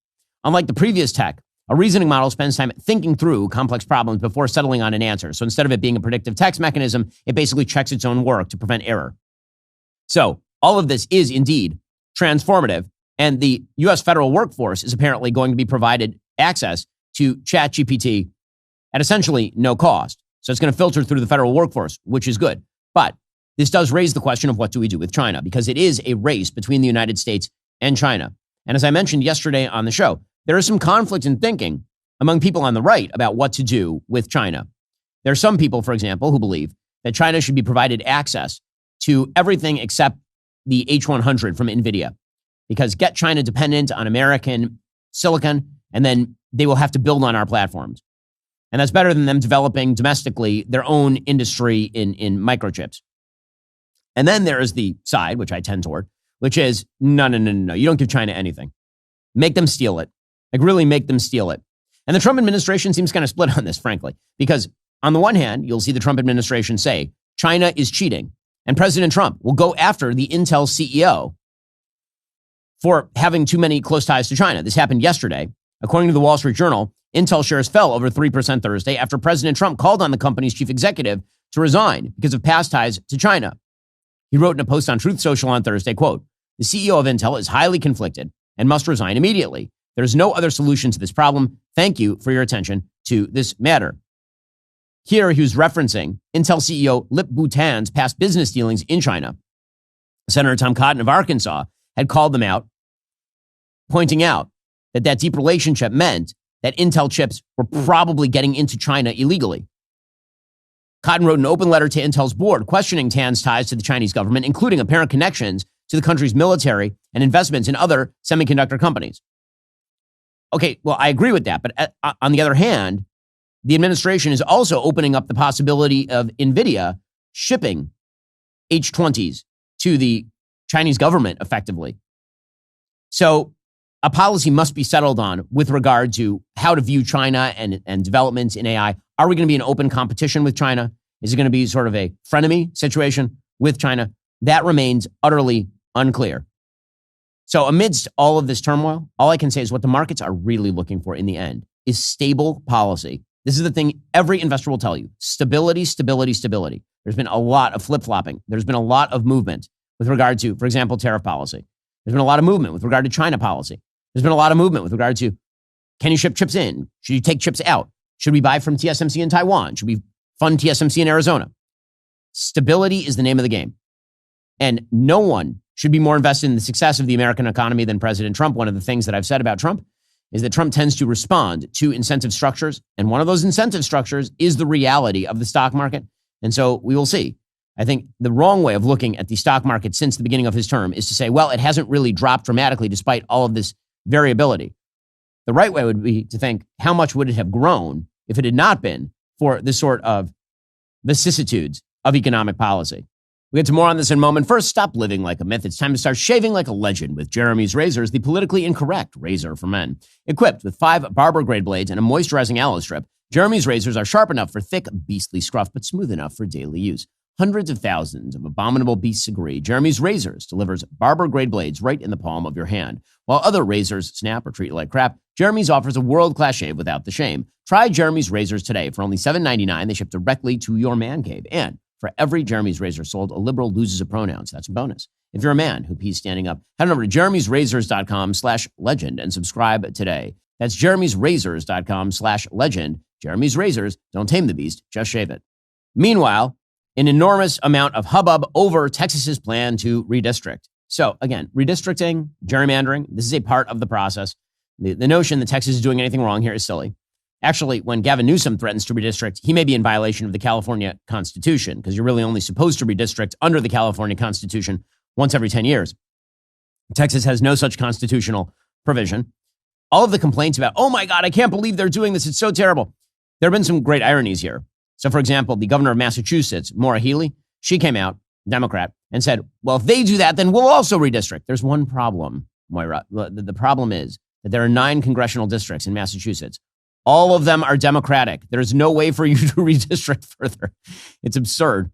Unlike the previous tech, a reasoning model spends time thinking through complex problems before settling on an answer. So instead of it being a predictive text mechanism, it basically checks its own work to prevent error. So all of this is indeed transformative, and the U.S. federal workforce is apparently going to be provided access to ChatGPT at essentially no cost. So it's going to filter through the federal workforce, which is good. But this does raise the question of what do we do with China, because it is a race between the United States and China. And as I mentioned yesterday on the show, there is some conflict in thinking among people on the right about what to do with China. There are some people, for example, who believe that China should be provided access to everything except the H100 from NVIDIA, because get China dependent on American silicon, and then they will have to build on our platforms. And that's better than them developing domestically their own industry in microchips. And then there is the side, which I tend toward, which is, no. You don't give China anything. Make them steal it. Like, really make them steal it. And the Trump administration seems kind of split on this, frankly, because on the one hand, you'll see the Trump administration say China is cheating, and President Trump will go after the Intel CEO for having too many close ties to China. This happened yesterday. According to the Wall Street Journal, Intel shares fell over 3% Thursday after President Trump called on the company's chief executive to resign because of past ties to China. He wrote in a post on Truth Social on Thursday, quote, "The CEO of Intel is highly conflicted and must resign immediately. There's no other solution to this problem. Thank you for your attention to this matter." Here, he was referencing Intel CEO Lip Bhutan's past business dealings in China. Senator Tom Cotton of Arkansas had called them out, pointing out that deep relationship meant that Intel chips were probably getting into China illegally. Cotton wrote an open letter to Intel's board questioning Tan's ties to the Chinese government, including apparent connections to the country's military and investments in other semiconductor companies. Okay, well, I agree with that. But on the other hand, the administration is also opening up the possibility of NVIDIA shipping H20s to the Chinese government effectively. So a policy must be settled on with regard to how to view China and developments in AI. Are we going to be in open competition with China? Is it going to be sort of a frenemy situation with China? That remains utterly unclear. So amidst all of this turmoil, all I can say is what the markets are really looking for in the end is stable policy. This is the thing every investor will tell you. Stability, stability, stability. There's been a lot of flip-flopping. There's been a lot of movement with regard to, for example, tariff policy. There's been a lot of movement with regard to China policy. There's been a lot of movement with regard to, can you ship chips in? Should you take chips out? Should we buy from TSMC in Taiwan? Should we fund TSMC in Arizona? Stability is the name of the game. And no one should be more invested in the success of the American economy than President Trump. One of the things that I've said about Trump is that Trump tends to respond to incentive structures. And one of those incentive structures is the reality of the stock market. And so we will see. I think the wrong way of looking at the stock market since the beginning of his term is to say, well, it hasn't really dropped dramatically despite all of this variability. The right way would be to think, how much would it have grown if it had not been for this sort of vicissitudes of economic policy? We'll get to more on this in a moment. First, stop living like a myth. It's time to start shaving like a legend with Jeremy's Razors, the politically incorrect razor for men. Equipped with 5 barber-grade blades and a moisturizing aloe strip, Jeremy's Razors are sharp enough for thick, beastly scruff, but smooth enough for daily use. Hundreds of thousands of abominable beasts agree. Jeremy's Razors delivers barber-grade blades right in the palm of your hand. While other razors snap or treat you like crap, Jeremy's offers a world-class shave without the shame. Try Jeremy's Razors today. For only $7.99, they ship directly to your man cave. And for every Jeremy's Razor sold, a liberal loses a pronoun. So that's a bonus. If you're a man who pees standing up, head on over to jeremy'srazors.com/legend and subscribe today. That's jeremy'srazors.com/legend. Jeremy's Razors, don't tame the beast, just shave it. Meanwhile, an enormous amount of hubbub over Texas's plan to redistrict. So again, redistricting, gerrymandering, this is a part of the process. The notion that Texas is doing anything wrong here is silly. Actually, when Gavin Newsom threatens to redistrict, he may be in violation of the California Constitution, because you're really only supposed to redistrict under the California Constitution once every 10 years. Texas has no such constitutional provision. All of the complaints about, oh my God, I can't believe they're doing this, it's so terrible. There have been some great ironies here. So, for example, the governor of Massachusetts, Maura Healey, she came out, Democrat, and said, well, if they do that, then we'll also redistrict. There's one problem, Moira. The problem is that there are 9 congressional districts in Massachusetts. All of them are Democratic. There's no way for you to redistrict further. It's absurd.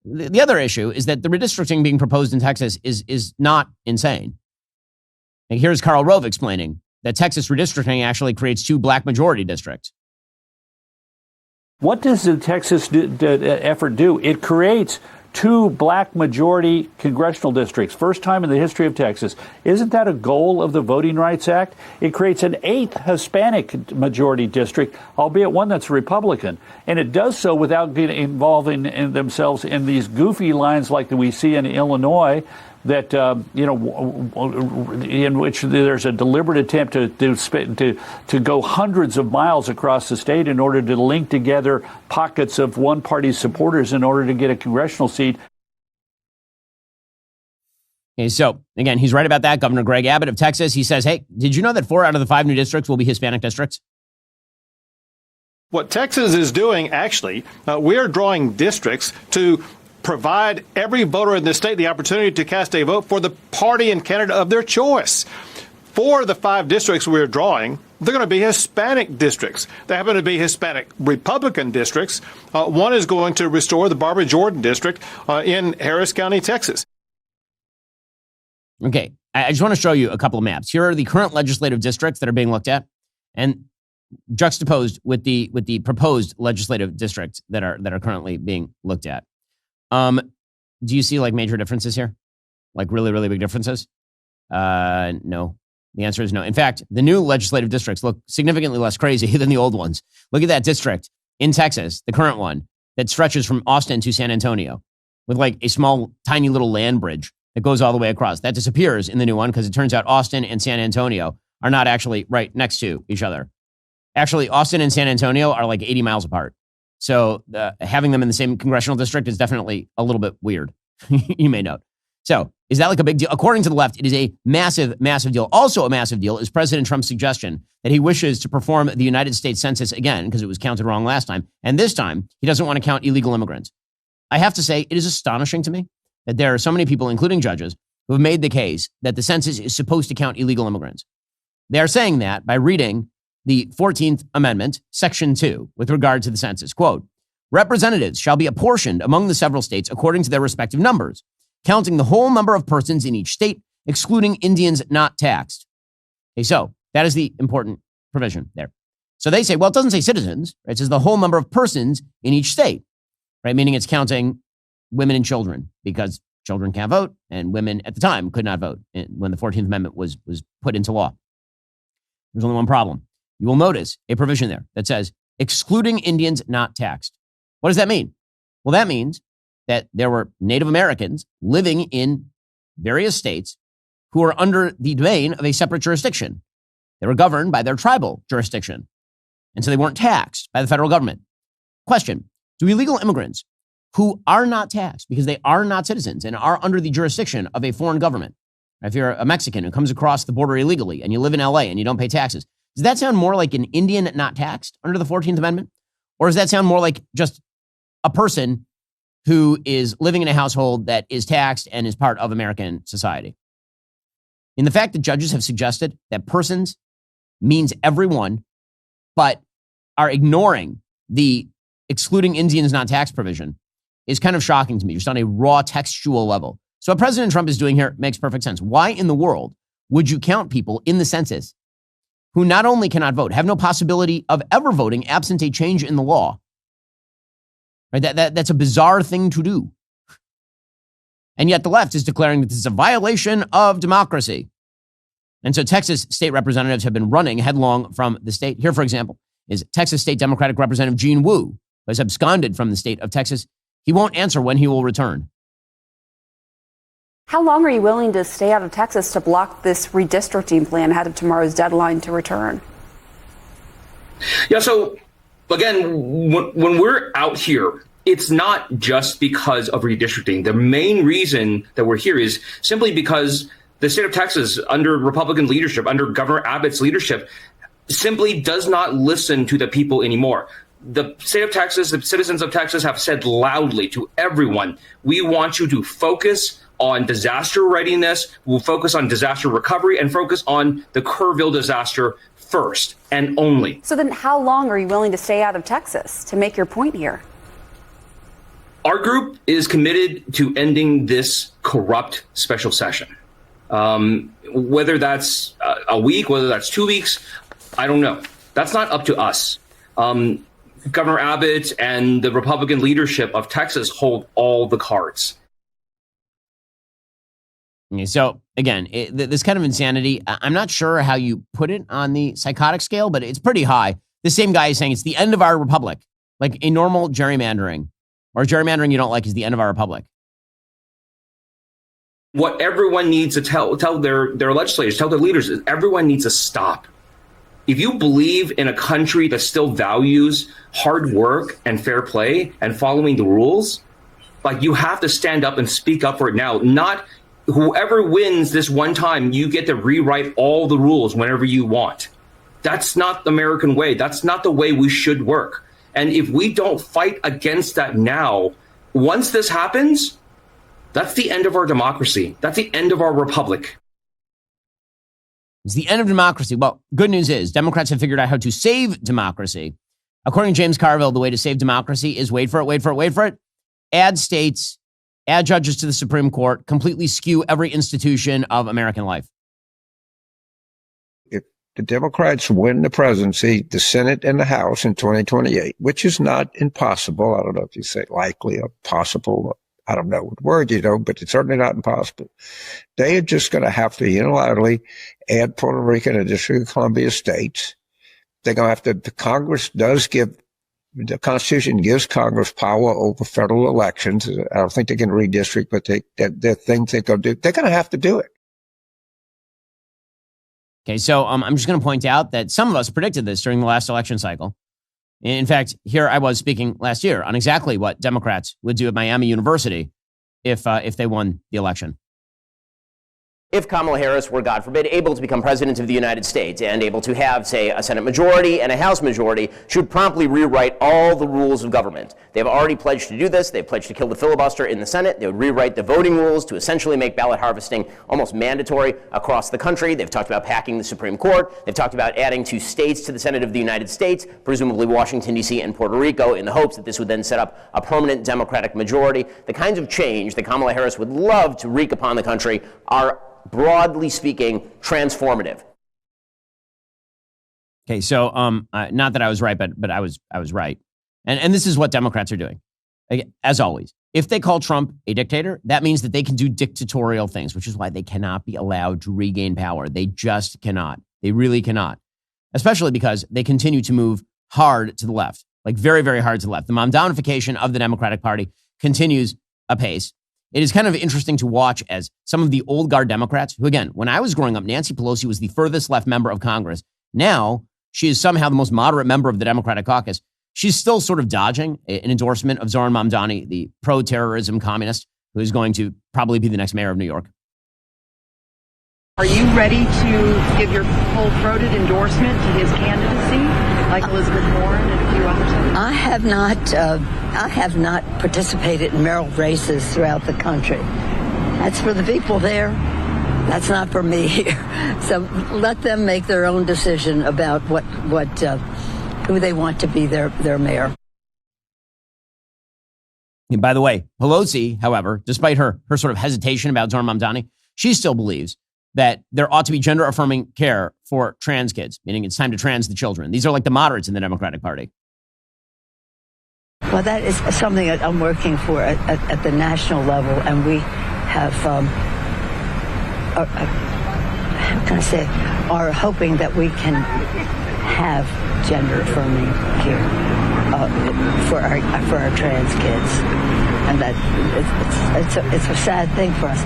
The other issue is that the redistricting being proposed in Texas is not insane. And here's Karl Rove explaining that Texas redistricting actually creates 2 black majority districts. What does the Texas effort do? It creates 2 black majority congressional districts, first time in the history of Texas. Isn't that a goal of the Voting Rights Act? It creates an 8th Hispanic majority district, albeit one that's Republican. And it does so without getting involving themselves in these goofy lines like we see in Illinois, that in which there's a deliberate attempt to go hundreds of miles across the state in order to link together pockets of one party's supporters in order to get a congressional seat. Okay, so again, he's right about that. Governor Greg Abbott of Texas, he says, hey, did you know that 4 out of the 5 new districts will be Hispanic districts? What Texas is doing, actually, we're drawing districts to provide every voter in the state the opportunity to cast a vote for the party and candidate of their choice. 4 of the 5 districts we're drawing, they're going to be Hispanic districts. They happen to be Hispanic Republican districts. One is going to restore the Barbara Jordan district in Harris County, Texas. Okay, I just want to show you a couple of maps. Here are the current legislative districts that are being looked at, and juxtaposed with the proposed legislative districts that are currently being looked at. Do you see like major differences here? Like really, really big differences? No. The answer is no. In fact, the new legislative districts look significantly less crazy than the old ones. Look at that district in Texas, the current one, that stretches from Austin to San Antonio with like a small, tiny little land bridge that goes all the way across. That disappears in the new one because it turns out Austin and San Antonio are not actually right next to each other. Actually, Austin and San Antonio are like 80 miles apart. So having them in the same congressional district is definitely a little bit weird, you may note. So is that like a big deal? According to the left, it is a massive, massive deal. Also a massive deal is President Trump's suggestion that he wishes to perform the United States Census again because it was counted wrong last time. And this time, he doesn't want to count illegal immigrants. I have to say, it is astonishing to me that there are so many people, including judges, who have made the case that the census is supposed to count illegal immigrants. They are saying that by reading the 14th Amendment, Section 2, with regard to the census. Quote, representatives shall be apportioned among the several states according to their respective numbers, counting the whole number of persons in each state, excluding Indians not taxed. Okay, so that is the important provision there. So they say, well, it doesn't say citizens, right? It says the whole number of persons in each state, right? Meaning it's counting women and children because children can't vote and women at the time could not vote when the 14th Amendment was put into law. There's only one problem. You will notice a provision there that says excluding Indians not taxed. What does that mean? Well, that means that there were Native Americans living in various states who are under the domain of a separate jurisdiction. They were governed by their tribal jurisdiction. And so they weren't taxed by the federal government. Question, do illegal immigrants who are not taxed because they are not citizens and are under the jurisdiction of a foreign government, if you're a Mexican who comes across the border illegally and you live in LA and you don't pay taxes, does that sound more like an Indian not taxed under the 14th Amendment? Or does that sound more like just a person who is living in a household that is taxed and is part of American society? In the fact that judges have suggested that persons means everyone, but are ignoring the excluding Indians not taxed provision is kind of shocking to me, just on a raw textual level. So what President Trump is doing here makes perfect sense. Why in the world would you count people in the census who not only cannot vote, have no possibility of ever voting absent a change in the law? Right? That's a bizarre thing to do. And yet the left is declaring that this is a violation of democracy. And so Texas state representatives have been running headlong from the state. Here, for example, is Texas State Democratic Representative Gene Wu, who has absconded from the state of Texas. He won't answer when he will return. How long are you willing to stay out of Texas to block this redistricting plan ahead of tomorrow's deadline to return? Yeah, so again, when we're out here, it's not just because of redistricting. The main reason that we're here is simply because the state of Texas, under Republican leadership, under Governor Abbott's leadership, simply does not listen to the people anymore. The state of Texas, the citizens of Texas have said loudly to everyone, we want you to focus on disaster readiness, we'll focus on disaster recovery, and focus on the Carville disaster first and only. So then how long are you willing to stay out of Texas to make your point here? Our group is committed to ending this corrupt special session. Whether that's a week, whether that's 2 weeks, I don't know. That's not up to us. Governor Abbott and the Republican leadership of Texas hold all the cards. Okay, so again, this kind of insanity, I'm not sure how you put it on the psychotic scale, but it's pretty high. The same guy is saying it's the end of our republic, like a normal gerrymandering or gerrymandering you don't like is the end of our republic. What everyone needs to tell their legislators, tell their leaders, is everyone needs to stop. If you believe in a country that still values hard work and fair play and following the rules, like, you have to stand up and speak up for it now. Not whoever wins this one time, you get to rewrite all the rules whenever you want. That's not the American way. That's not the way we should work. And if we don't fight against that now, once this happens, that's the end of our democracy. That's the end of our republic. It's the end of democracy. Well, good news is Democrats have figured out how to save democracy. According to James Carville, the way to save democracy is wait for it. Add states, add judges to the Supreme Court, completely skew every institution of American life. If the Democrats win the presidency, the Senate and the House in 2028, which is not impossible. I don't know if you say likely or possible. I don't know what word, but it's certainly not impossible. They are just going to have to unilaterally add Puerto Rico and the District of Columbia states. They're going to have to, the Constitution gives Congress power over federal elections. I don't think they can redistrict, but there are things they're going to do. They're going to have to do it. Okay, so I'm just going to point out that some of us predicted this during the last election cycle. In fact, here I was speaking last year on exactly what Democrats would do at Miami University if they won the election. If Kamala Harris were, God forbid, able to become president of the United States and able to have, say, a Senate majority and a House majority, she would promptly rewrite all the rules of government. They've already pledged to do this. They've pledged to kill the filibuster in the Senate. They would rewrite the voting rules to essentially make ballot harvesting almost mandatory across the country. They've talked about packing the Supreme Court. They've talked about adding 2 states to the Senate of the United States, presumably Washington, D.C. and Puerto Rico, in the hopes that this would then set up a permanent Democratic majority. The kinds of change that Kamala Harris would love to wreak upon the country are, broadly speaking, transformative. Okay, so not that I was right, but I was right. And this is what Democrats are doing. As always, if they call Trump a dictator, that means that they can do dictatorial things, which is why they cannot be allowed to regain power. They just cannot. They really cannot. Especially because they continue to move hard to the left, like very, very hard to the left. The Mamdanification of the Democratic Party continues apace. It is kind of interesting to watch as some of the old guard Democrats, who, again, when I was growing up, Nancy Pelosi was the furthest left member of Congress. Now, she is somehow the most moderate member of the Democratic caucus. She's still sort of dodging an endorsement of Zoran Mamdani, the pro-terrorism communist, who is going to probably be the next mayor of New York. Are you ready to give your full-throated endorsement to his candidacy, like Elizabeth Warren and a few others? I have not participated in mayoral races throughout the country. That's for the people there. That's not for me here. So let them make their own decision about who they want to be their mayor. And by the way, Pelosi, however, despite her sort of hesitation about Zoran Mamdani, she still believes that there ought to be gender-affirming care for trans kids, meaning it's time to trans the children. These are like the moderates in the Democratic Party. Well, that is something that I'm working for at the national level, and we have, how can I say, are hoping that we can have gender-affirming care for our trans kids, and that it's a sad thing for us.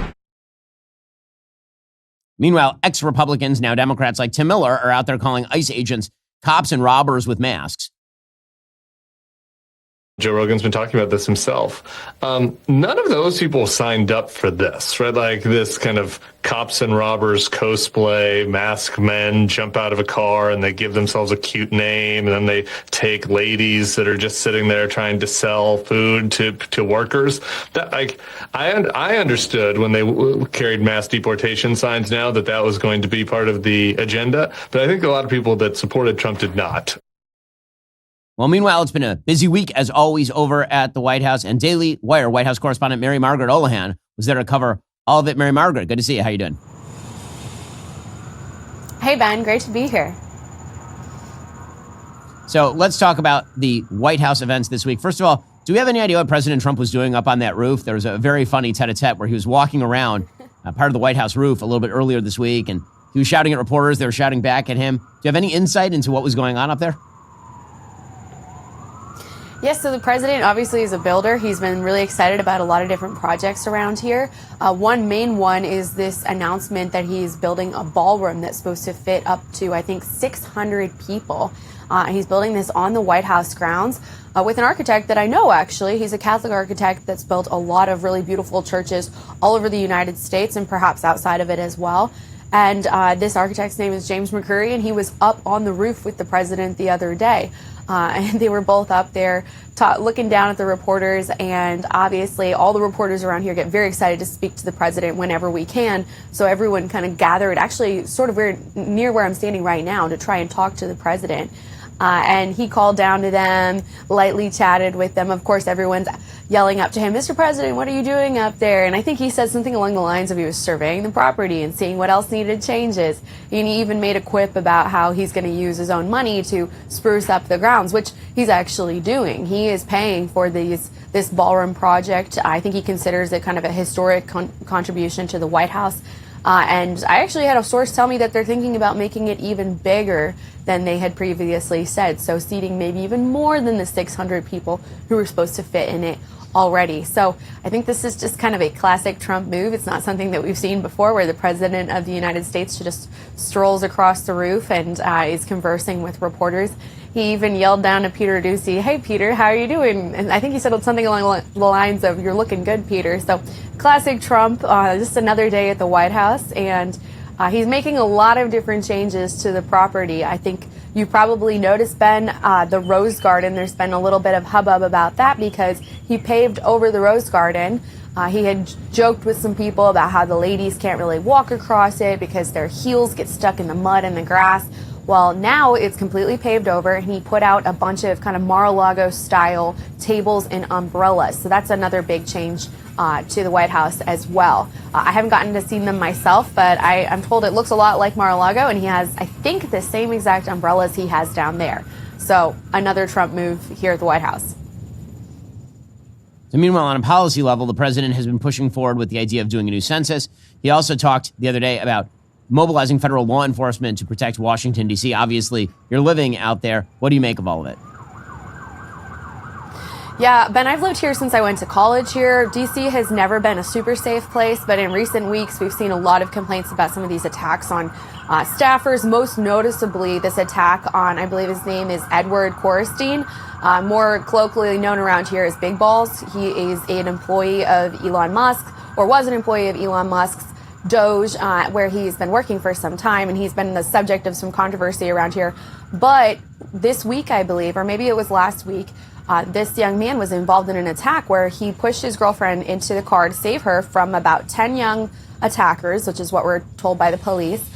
Meanwhile, ex-Republicans, now Democrats like Tim Miller, are out there calling ICE agents cops and robbers with masks. Joe Rogan's been talking about this himself. None of those people signed up for this, right? Like this kind of cops and robbers cosplay, masked men jump out of a car and they give themselves a cute name, and then they take ladies that are just sitting there trying to sell food to workers. That, like, I understood when they carried mass deportation signs now that was going to be part of the agenda, but I think a lot of people that supported Trump did not. Well, meanwhile, it's been a busy week, as always, over at the White House. And Daily Wire White House correspondent Mary Margaret Olohan was there to cover all of it. Mary Margaret, good to see you. How you doing? Hey, Ben. Great to be here. So let's talk about the White House events this week. First of all, do we have any idea what President Trump was doing up on that roof? There was a very funny tete-a-tete where he was walking around part of the White House roof a little bit earlier this week, and he was shouting at reporters. They were shouting back at him. Do you have any insight into what was going on up there? Yes, so the president obviously is a builder. He's been really excited about a lot of different projects around here. One main one is this announcement that he's building a ballroom that's supposed to fit up to, I think, 600 people. He's building this on the White House grounds with an architect that I know, actually. He's a Catholic architect that's built a lot of really beautiful churches all over the United States and perhaps outside of it as well. And this architect's name is James McCurry, and he was up on the roof with the president the other day. And they were both up there looking down at the reporters, and obviously all the reporters around here get very excited to speak to the president whenever we can. So everyone kind of gathered, actually sort of near where I'm standing right now, to try and talk to the president. And he called down to them, lightly chatted with them. Of course, everyone's yelling up to him, "Mr. President, what are you doing up there?" And I think he said something along the lines of he was surveying the property and seeing what else needed changes. And he even made a quip about how he's going to use his own money to spruce up the grounds, which he's actually doing. He is paying for this ballroom project. I think he considers it kind of a historic contribution to the White House. And I actually had a source tell me that they're thinking about making it even bigger than they had previously said. So seating maybe even more than the 600 people who were supposed to fit in it already. So I think this is just kind of a classic Trump move. It's not something that we've seen before, where the president of the United States just strolls across the roof and is conversing with reporters. He even yelled down to Peter Doocy, "Hey, Peter, how are you doing?" And I think he said something along the lines of, "You're looking good, Peter." So classic Trump, just another day at the White House. And he's making a lot of different changes to the property. I think you probably noticed, Ben, the Rose Garden. There's been a little bit of hubbub about that because he paved over the Rose Garden. He had joked with some people about how the ladies can't really walk across it because their heels get stuck in the mud and the grass. Well, now it's completely paved over, and he put out a bunch of kind of Mar-a-Lago style tables and umbrellas. So that's another big change to the White House as well. I haven't gotten to see them myself, but I'm told it looks a lot like Mar-a-Lago, and he has, I think, the same exact umbrellas he has down there. So another Trump move here at the White House. So meanwhile, on a policy level, the president has been pushing forward with the idea of doing a new census. He also talked the other day about mobilizing federal law enforcement to protect Washington, D.C. Obviously, you're living out there. What do you make of all of it? Yeah, Ben, I've lived here since I went to college here. D.C. has never been a super safe place, but in recent weeks, we've seen a lot of complaints about some of these attacks on staffers, most noticeably this attack on, I believe his name is Edward Korstein, more colloquially known around here as Big Balls. He is an employee of Elon Musk, or was an employee of Elon Musk's Doge, where he's been working for some time, and he's been the subject of some controversy around here. But this week, I believe, or maybe it was last week, this young man was involved in an attack where he pushed his girlfriend into the car to save her from about 10 young attackers, which is what we're told by the police,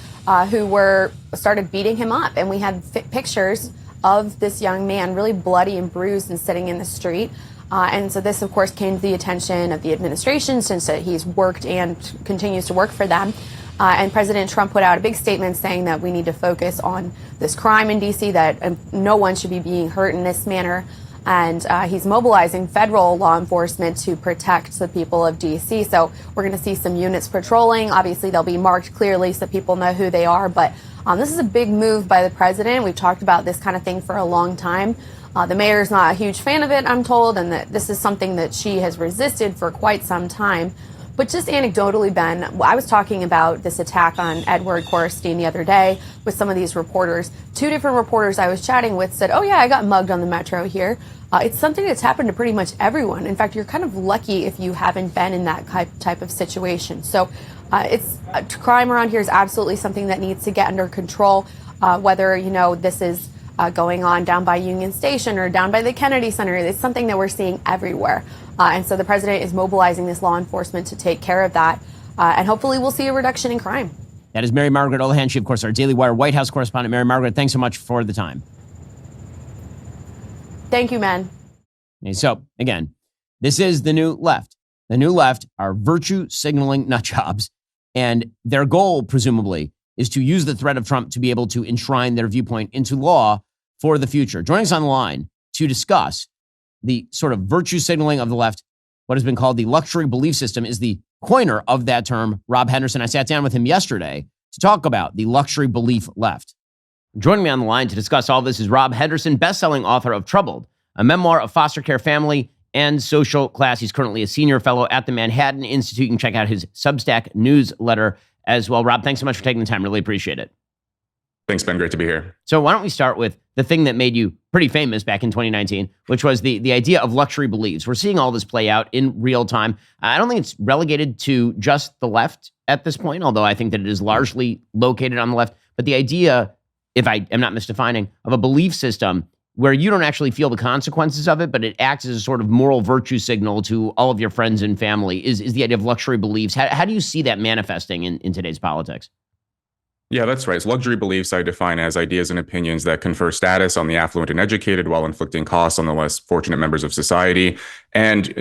who started beating him up. And we had pictures of this young man really bloody and bruised and sitting in the street. And so this, of course, came to the attention of the administration since he's worked and continues to work for them. And President Trump put out a big statement saying that we need to focus on this crime in D.C., that no one should be being hurt in this manner. And he's mobilizing federal law enforcement to protect the people of D.C. So we're going to see some units patrolling. Obviously, they'll be marked clearly so people know who they are. But this is a big move by the president. We've talked about this kind of thing for a long time. The mayor's not a huge fan of it, I'm told, and that this is something that she has resisted for quite some time. But just anecdotally, Ben, I was talking about this attack on Edward Korstein the other day with some of these reporters. 2 different reporters I was chatting with said, "Oh, yeah, I got mugged on the metro here." It's something that's happened to pretty much everyone. In fact, you're kind of lucky if you haven't been in that type of situation. So crime around here is absolutely something that needs to get under control, whether, this is going on down by Union Station or down by the Kennedy Center. It's something that we're seeing everywhere. And so the president is mobilizing this law enforcement to take care of that. And hopefully we'll see a reduction in crime. That is Mary Margaret Olohan. She, of course, our Daily Wire White House correspondent. Mary Margaret, thanks so much for the time. Thank you, man. Okay, so, again, this is the new left. The new left are virtue signaling nut jobs. And their goal, presumably, is to use the threat of Trump to be able to enshrine their viewpoint into law for the future. Joining us on the line to discuss the sort of virtue signaling of the left, what has been called the luxury belief system, is the coiner of that term, Rob Henderson. I sat down with him yesterday to talk about the luxury belief left. Joining me on the line to discuss all this is Rob Henderson, best-selling author of Troubled, a memoir of foster care family and social class. He's currently a senior fellow at the Manhattan Institute. You can check out his Substack newsletter as well. Rob, thanks so much for taking the time. Really appreciate it. Thanks, Ben. Great to be here. So why don't we start with the thing that made you pretty famous back in 2019, which was the idea of luxury beliefs. We're seeing all this play out in real time. I don't think it's relegated to just the left at this point, although I think that it is largely located on the left. But the idea, if I am not misdefining, of a belief system where you don't actually feel the consequences of it, but it acts as a sort of moral virtue signal to all of your friends and family, is the idea of luxury beliefs. How do you see that manifesting in today's politics? Yeah, that's right. So luxury beliefs I define as ideas and opinions that confer status on the affluent and educated while inflicting costs on the less fortunate members of society. And,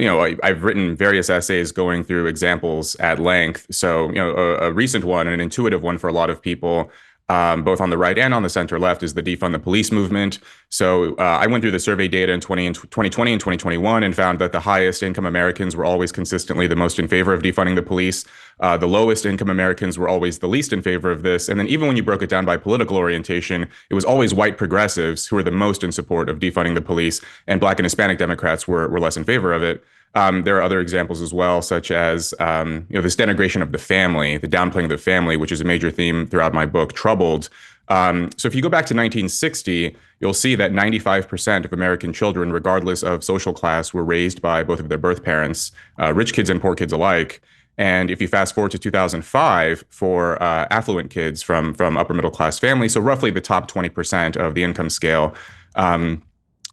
I've written various essays going through examples at length. So, a recent one, and an intuitive one for a lot of people, both on the right and on the center left, is the defund the police movement. So I went through the survey data in 2020 and 2021 and found that the highest income Americans were always consistently the most in favor of defunding the police. The lowest income Americans were always the least in favor of this. And then even when you broke it down by political orientation, it was always white progressives who were the most in support of defunding the police, and Black and Hispanic Democrats were less in favor of it. There are other examples as well, such as this denigration of the family, the downplaying of the family, which is a major theme throughout my book, Troubled. So if you go back to 1960, you'll see that 95% of American children, regardless of social class, were raised by both of their birth parents, rich kids and poor kids alike. And if you fast forward to 2005, for affluent kids from upper middle class families, so roughly the top 20% of the income scale,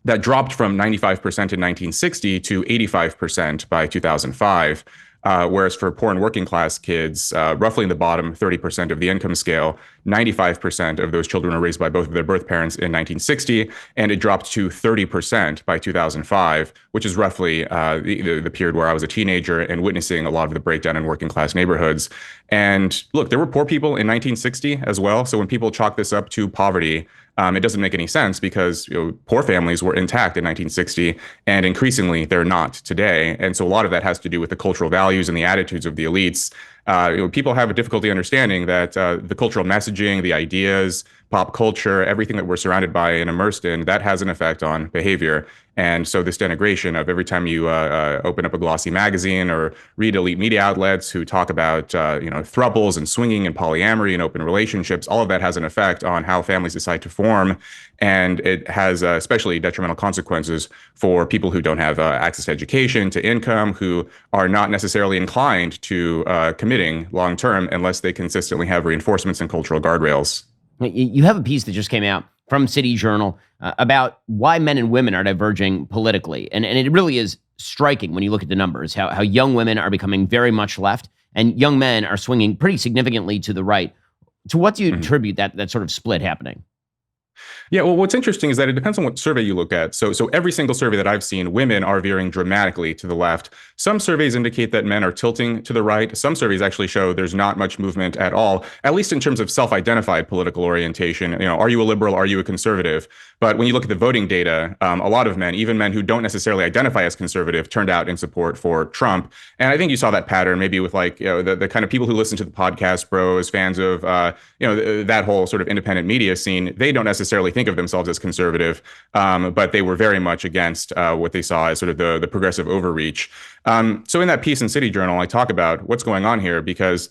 that dropped from 95% in 1960 to 85% by 2005. Whereas for poor and working class kids, roughly in the bottom 30% of the income scale, 95% of those children were raised by both of their birth parents in 1960, and it dropped to 30% by 2005, which is roughly the period where I was a teenager and witnessing a lot of the breakdown in working class neighborhoods. And look, there were poor people in 1960 as well. So when people chalk this up to poverty, it doesn't make any sense because poor families were intact in 1960, and increasingly they're not today. And so a lot of that has to do with the cultural values and the attitudes of the elites. People have a difficulty understanding that the cultural messaging, the ideas, pop culture, everything that we're surrounded by and immersed in, that has an effect on behavior. And so this denigration of every time you open up a glossy magazine or read elite media outlets who talk about thruples and swinging and polyamory and open relationships, all of that has an effect on how families decide to form. And it has especially detrimental consequences for people who don't have access to education, to income, who are not necessarily inclined to committing long term unless they consistently have reinforcements and cultural guardrails. You have a piece that just came out from City Journal about why men and women are diverging politically. And it really is striking when you look at the numbers, how young women are becoming very much left and young men are swinging pretty significantly to the right. To what do you attribute that sort of split happening? Yeah, well, what's interesting is that it depends on what survey you look at. So every single survey that I've seen, women are veering dramatically to the left. Some surveys indicate that men are tilting to the right. Some surveys actually show there's not much movement at all, at least in terms of self-identified political orientation. Are you a liberal? Are you a conservative? But when you look at the voting data, a lot of men, even men who don't necessarily identify as conservative, turned out in support for Trump. And I think you saw that pattern maybe with the kind of people who listen to the podcast bros, fans of that whole sort of independent media scene. They don't necessarily think of themselves as conservative, but they were very much against what they saw as sort of the progressive overreach. So in that piece in City Journal, I talk about what's going on here because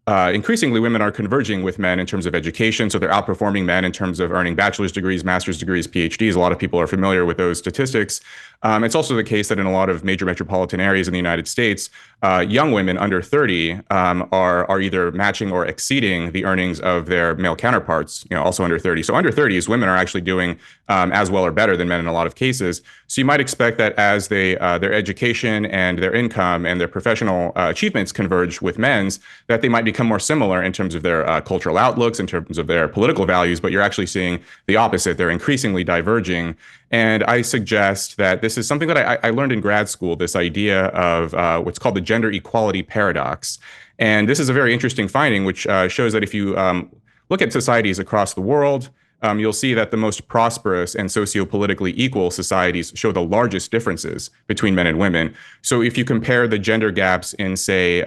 increasingly women are converging with men in terms of education. So they're outperforming men in terms of earning bachelor's degrees, master's degrees, PhDs. A lot of people are familiar with those statistics. It's also the case that in a lot of major metropolitan areas in the United States, young women under 30 are either matching or exceeding the earnings of their male counterparts, also under 30. So under 30s, women are actually doing as well or better than men in a lot of cases. So you might expect that as their education and their income and their professional achievements converge with men's, that they might become more similar in terms of their cultural outlooks, in terms of their political values, but you're actually seeing the opposite. They're increasingly diverging. And I suggest that this is something that I learned in grad school, this idea of what's called the gender equality paradox. And this is a very interesting finding, which shows that if you look at societies across the world, you'll see that the most prosperous and sociopolitically equal societies show the largest differences between men and women. So if you compare the gender gaps in, say,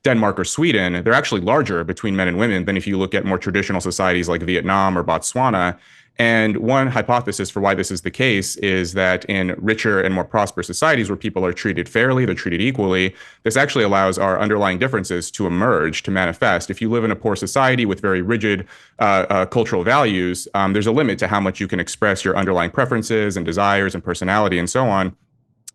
Denmark or Sweden, they're actually larger between men and women than if you look at more traditional societies like Vietnam or Botswana. And one hypothesis for why this is the case is that in richer and more prosperous societies where people are treated fairly, they're treated equally, this actually allows our underlying differences to emerge, to manifest. If you live in a poor society with very rigid cultural values, there's a limit to how much you can express your underlying preferences and desires and personality and so on.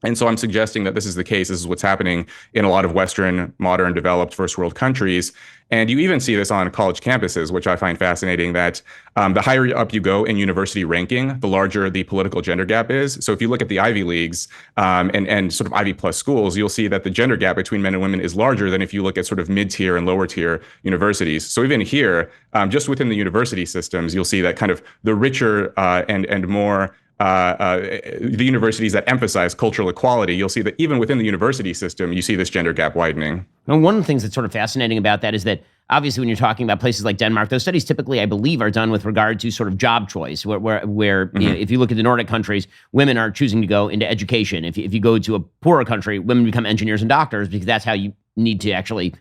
And so I'm suggesting that this is the case. This is what's happening in a lot of Western, modern, developed first world countries. And you even see this on college campuses, which I find fascinating, that the higher up you go in university ranking, the larger the political gender gap is. So if you look at the Ivy Leagues and sort of Ivy plus schools, you'll see that the gender gap between men and women is larger than if you look at sort of mid-tier and lower tier universities. So even here, just within the university systems, you'll see that kind of the richer and more the universities that emphasize cultural equality, you'll see that even within the university system, you see this gender gap widening. And one of the things that's sort of fascinating about that is that obviously when you're talking about places like Denmark, those studies typically, I believe, are done with regard to sort of job choice, where you know, if you look at the Nordic countries, women are choosing to go into education. If you go to a poorer country, women become engineers and doctors because that's how you need to actually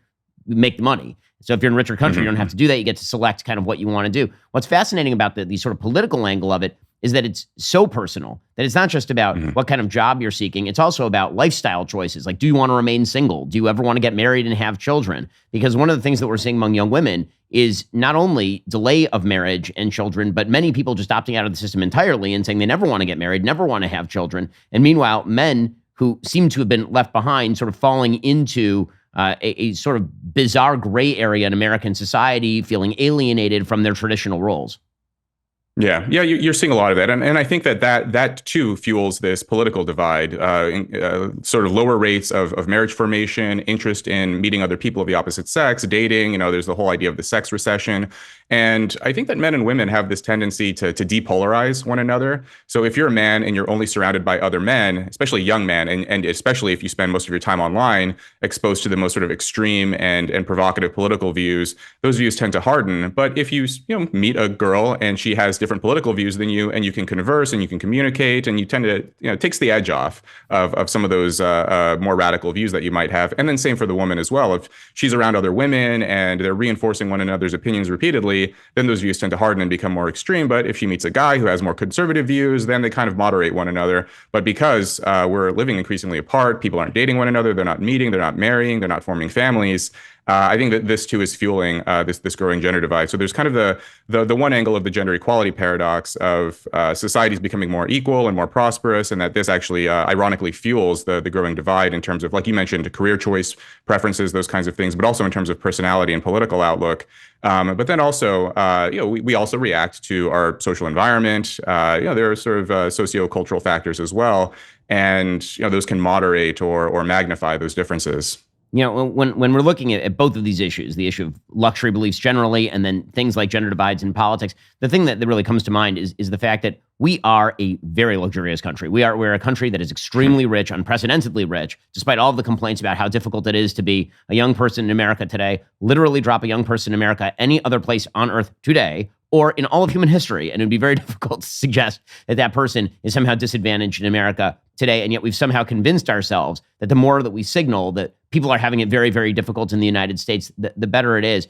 make the money. So if you're in a richer country, you don't have to do that. You get to select kind of what you want to do. What's fascinating about the sort of political angle of it is that it's so personal that it's not just about what kind of job you're seeking. It's also about lifestyle choices. Like, do you want to remain single? Do you ever want to get married and have children? Because one of the things that we're seeing among young women is not only delay of marriage and children, but many people just opting out of the system entirely and saying they never want to get married, never want to have children. And meanwhile, men who seem to have been left behind sort of falling into a sort of bizarre gray area in American society, feeling alienated from their traditional roles. Yeah, you're seeing a lot of that, and I think that too fuels this political divide, sort of lower rates of marriage formation, interest in meeting other people of the opposite sex, dating. You know, there's the whole idea of the sex recession, and I think that men and women have this tendency to depolarize one another. So if you're a man and you're only surrounded by other men, especially young men, and especially if you spend most of your time online exposed to the most sort of extreme and provocative political views, those views tend to harden. But if you meet a girl and she has different political views than you, and you can converse and you can communicate, and you tend to, it takes the edge off of some of those more radical views that you might have. And then same for the woman as well. If she's around other women and they're reinforcing one another's opinions repeatedly, then those views tend to harden and become more extreme. But if she meets a guy who has more conservative views, then they kind of moderate one another. But because we're living increasingly apart, people aren't dating one another, they're not meeting, they're not marrying, they're not forming families. I think that this too is fueling this growing gender divide. So there's kind of the one angle of the gender equality paradox of societies becoming more equal and more prosperous, and that this actually ironically fuels the growing divide in terms of, like you mentioned, career choice, preferences, those kinds of things, but also in terms of personality and political outlook. But then also, we also react to our social environment. There are sort of socio-cultural factors as well, and those can moderate or magnify those differences. You know, when we're looking at both of these issues, the issue of luxury beliefs generally, and then things like gender divides in politics, the thing that really comes to mind is the fact that we are a very luxurious country. We're a country that is extremely rich, unprecedentedly rich, despite all of the complaints about how difficult it is to be a young person in America today. Literally drop a young person in America any other place on earth today, or in all of human history, and it'd be very difficult to suggest that that person is somehow disadvantaged in America today. And yet we've somehow convinced ourselves that the more that we signal that people are having it very, very difficult in the United States, the better it is.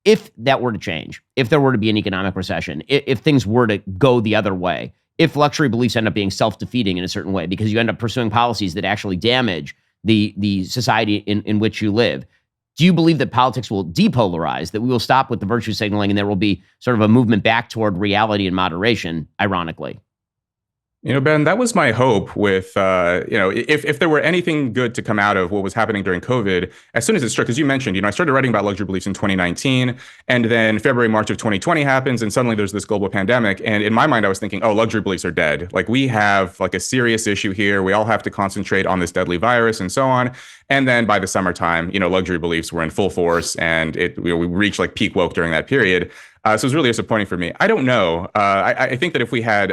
If that were to change, if there were to be an economic recession, if things were to go the other way, if luxury beliefs end up being self-defeating in a certain way because you end up pursuing policies that actually damage the society in which you live, do you believe that politics will depolarize, that we will stop with the virtue signaling and there will be sort of a movement back toward reality and moderation, ironically? Ben, that was my hope with, if there were anything good to come out of what was happening during COVID, as soon as it struck, as you mentioned, I started writing about luxury beliefs in 2019, and then February, March of 2020 happens, and suddenly there's this global pandemic. And in my mind, I was thinking, luxury beliefs are dead. Like, we have like a serious issue here. We all have to concentrate on this deadly virus and so on. And then by the summertime, luxury beliefs were in full force, and we reached like peak woke during that period. So it was really disappointing for me. I don't know. I think that if we had,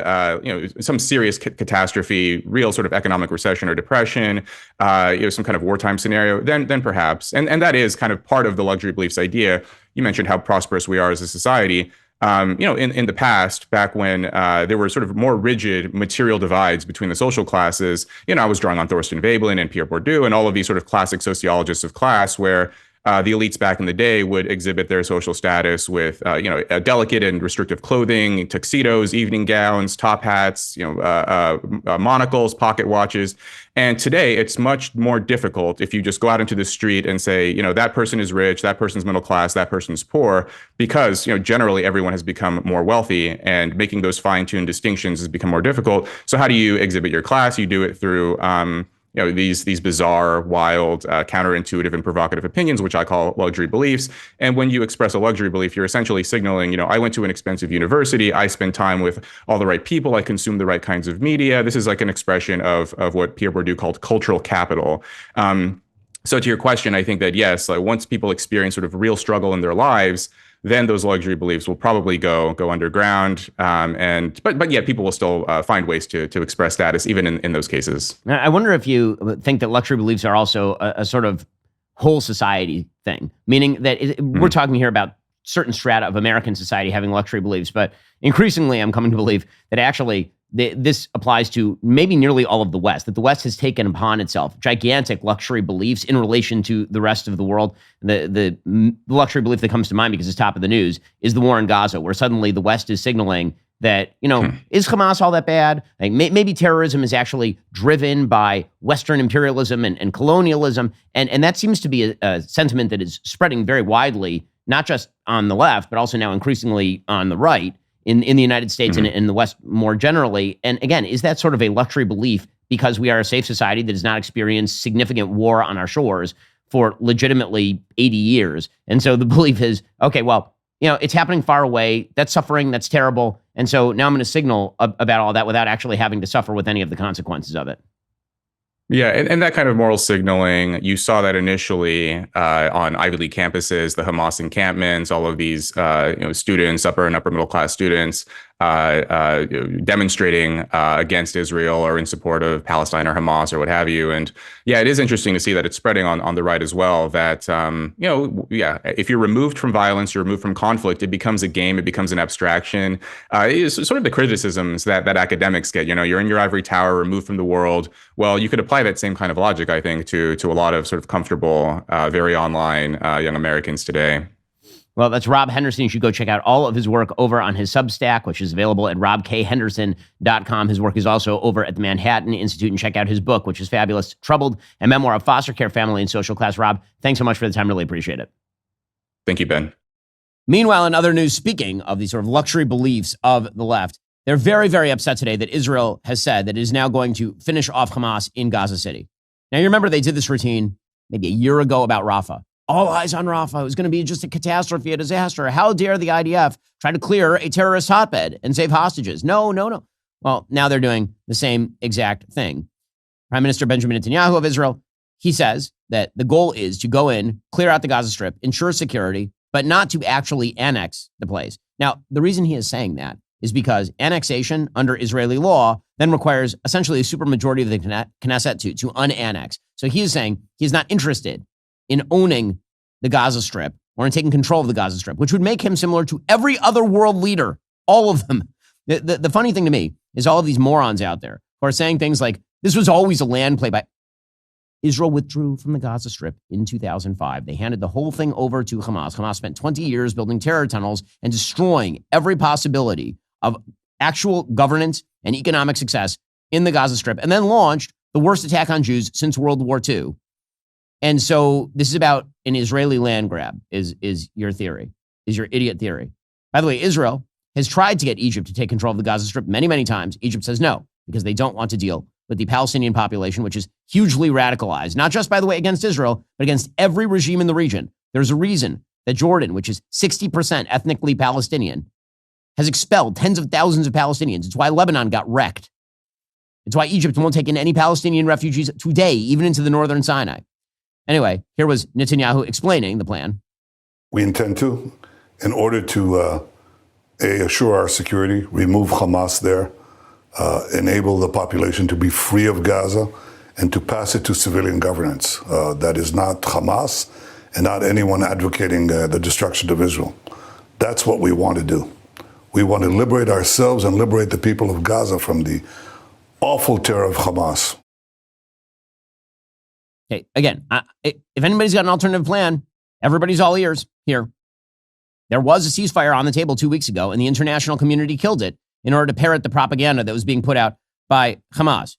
some serious catastrophe, real sort of economic recession or depression, some kind of wartime scenario, then perhaps. And that is kind of part of the luxury beliefs idea. You mentioned how prosperous we are as a society. In the past, back when there were sort of more rigid material divides between the social classes, I was drawing on Thorstein Veblen and Pierre Bourdieu and all of these sort of classic sociologists of class, where the elites back in the day would exhibit their social status with, delicate and restrictive clothing, tuxedos, evening gowns, top hats, monocles, pocket watches. And today, it's much more difficult if you just go out into the street and say, that person is rich, that person's middle class, that person's poor, because, generally everyone has become more wealthy, and making those fine-tuned distinctions has become more difficult. So how do you exhibit your class? You do it through these bizarre, wild, counterintuitive, and provocative opinions, which I call luxury beliefs. And when you express a luxury belief, you're essentially signaling, I went to an expensive university, I spend time with all the right people, I consume the right kinds of media. This is like an expression of what Pierre Bourdieu called cultural capital. So to your question, I think that yes, like once people experience sort of real struggle in their lives, then those luxury beliefs will probably go underground. But yet people will still find ways to express status even in those cases. I wonder if you think that luxury beliefs are also a sort of whole society thing, meaning that we're talking here about certain strata of American society having luxury beliefs, but increasingly I'm coming to believe that actually this applies to maybe nearly all of the West, that the West has taken upon itself gigantic luxury beliefs in relation to the rest of the world. The luxury belief that comes to mind because it's top of the news is the war in Gaza, where suddenly the West is signaling that, is Hamas all that bad? Like maybe terrorism is actually driven by Western imperialism and colonialism. And that seems to be a sentiment that is spreading very widely, not just on the left, but also now increasingly on the right. In the United States and in the West more generally. And again, is that sort of a luxury belief because we are a safe society that has not experienced significant war on our shores for legitimately 80 years? And so the belief is, okay, well, it's happening far away. That's suffering. That's terrible. And so now I'm going to signal about all that without actually having to suffer with any of the consequences of it. Yeah, and that kind of moral signaling, you saw that initially on Ivy League campuses, the Hamas encampments, all of these students, upper and upper middle class students, demonstrating against Israel or in support of Palestine or Hamas or what have you. And yeah, it is interesting to see that it's spreading on the right as well, that, if you're removed from violence, you're removed from conflict, it becomes a game, it becomes an abstraction. It's sort of the criticisms that academics get, you're in your ivory tower, removed from the world. Well, you could apply that same kind of logic, I think, to a lot of sort of comfortable, very online young Americans today. Well, that's Rob Henderson. You should go check out all of his work over on his Substack, which is available at robkhenderson.com. His work is also over at the Manhattan Institute. And check out his book, which is fabulous, Troubled, a memoir of foster care, family, and social class. Rob, thanks so much for the time. Really appreciate it. Thank you, Ben. Meanwhile, in other news, speaking of these sort of luxury beliefs of the left, they're very, very upset today that Israel has said that it is now going to finish off Hamas in Gaza City. Now, you remember they did this routine maybe a year ago about Rafah. All eyes on Rafah. It was going to be just a catastrophe, a disaster. How dare the IDF try to clear a terrorist hotbed and save hostages? No. Well, now they're doing the same exact thing. Prime Minister Benjamin Netanyahu of Israel, he says that the goal is to go in, clear out the Gaza Strip, ensure security, but not to actually annex the place. Now, the reason he is saying that is because annexation under Israeli law then requires essentially a supermajority of the Knesset to unannex. So he is saying he's not interested in owning the Gaza Strip or in taking control of the Gaza Strip, which would make him similar to every other world leader, all of them. The funny thing to me is all of these morons out there who are saying things like, this was always a land play by Israel withdrew from the Gaza Strip in 2005. They handed the whole thing over to Hamas. Hamas spent 20 years building terror tunnels and destroying every possibility of actual governance and economic success in the Gaza Strip, and then launched the worst attack on Jews since World War II. And so this is about an Israeli land grab, is your theory, is your idiot theory. By the way, Israel has tried to get Egypt to take control of the Gaza Strip many, many times. Egypt says no, because they don't want to deal with the Palestinian population, which is hugely radicalized, not just, by the way, against Israel, but against every regime in the region. There's a reason that Jordan, which is 60% ethnically Palestinian, has expelled tens of thousands of Palestinians. It's why Lebanon got wrecked. It's why Egypt won't take in any Palestinian refugees today, even into the northern Sinai. Anyway, here was Netanyahu explaining the plan. We intend to, in order to assure our security, remove Hamas there, enable the population to be free of Gaza, and to pass it to civilian governance. That is not Hamas and not anyone advocating the destruction of Israel. That's what we want to do. We want to liberate ourselves and liberate the people of Gaza from the awful terror of Hamas. Okay, again, if anybody's got an alternative plan, everybody's all ears here. There was a ceasefire on the table 2 weeks ago, and the international community killed it in order to parrot the propaganda that was being put out by Hamas.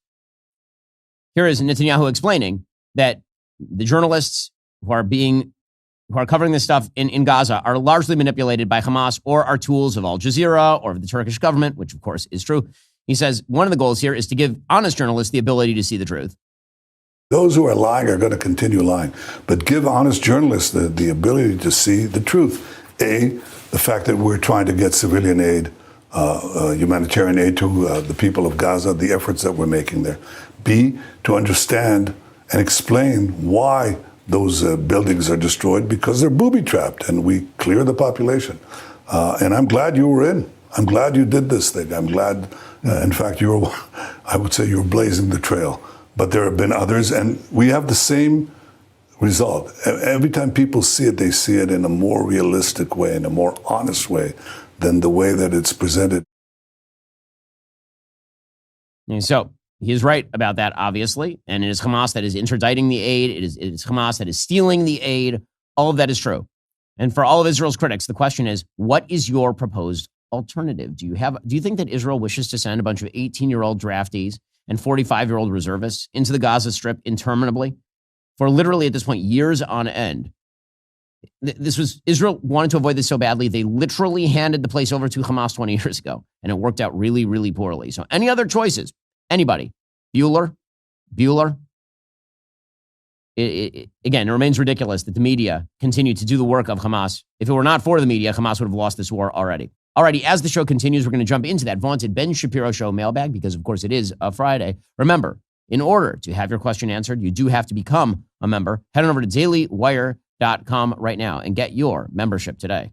Here is Netanyahu explaining that the journalists who are covering this stuff in Gaza are largely manipulated by Hamas or are tools of Al Jazeera or of the Turkish government, which of course is true. He says one of the goals here is to give honest journalists the ability to see the truth. Those who are lying are going to continue lying, but give honest journalists the ability to see the truth. A, the fact that we're trying to get civilian aid, humanitarian aid to the people of Gaza, the efforts that we're making there. B, to understand and explain why those buildings are destroyed, because they're booby-trapped, and we clear the population. And I'm glad you were in. I'm glad you did this thing. I'm glad, in fact, I would say you're blazing the trail. But there have been others, and we have the same result. Every time people see it, they see it in a more realistic way, in a more honest way than the way that it's presented. And so he is right about that, obviously. And it is Hamas that is interdicting the aid. It is Hamas that is stealing the aid. All of that is true. And for all of Israel's critics, the question is, what is your proposed alternative? Do you think that Israel wishes to send a bunch of 18-year-old draftees and 45-year-old reservists into the Gaza Strip interminably for literally at this point years on end? Israel wanted to avoid this so badly, they literally handed the place over to Hamas 20 years ago, and it worked out really, really poorly. So any other choices? Anybody? Bueller? Again, it remains ridiculous that the media continue to do the work of Hamas. If it were not for the media, Hamas would have lost this war already. Alrighty, as the show continues, we're going to jump into that vaunted Ben Shapiro Show mailbag because, of course, it is a Friday. Remember, in order to have your question answered, you do have to become a member. Head on over to dailywire.com right now and get your membership today.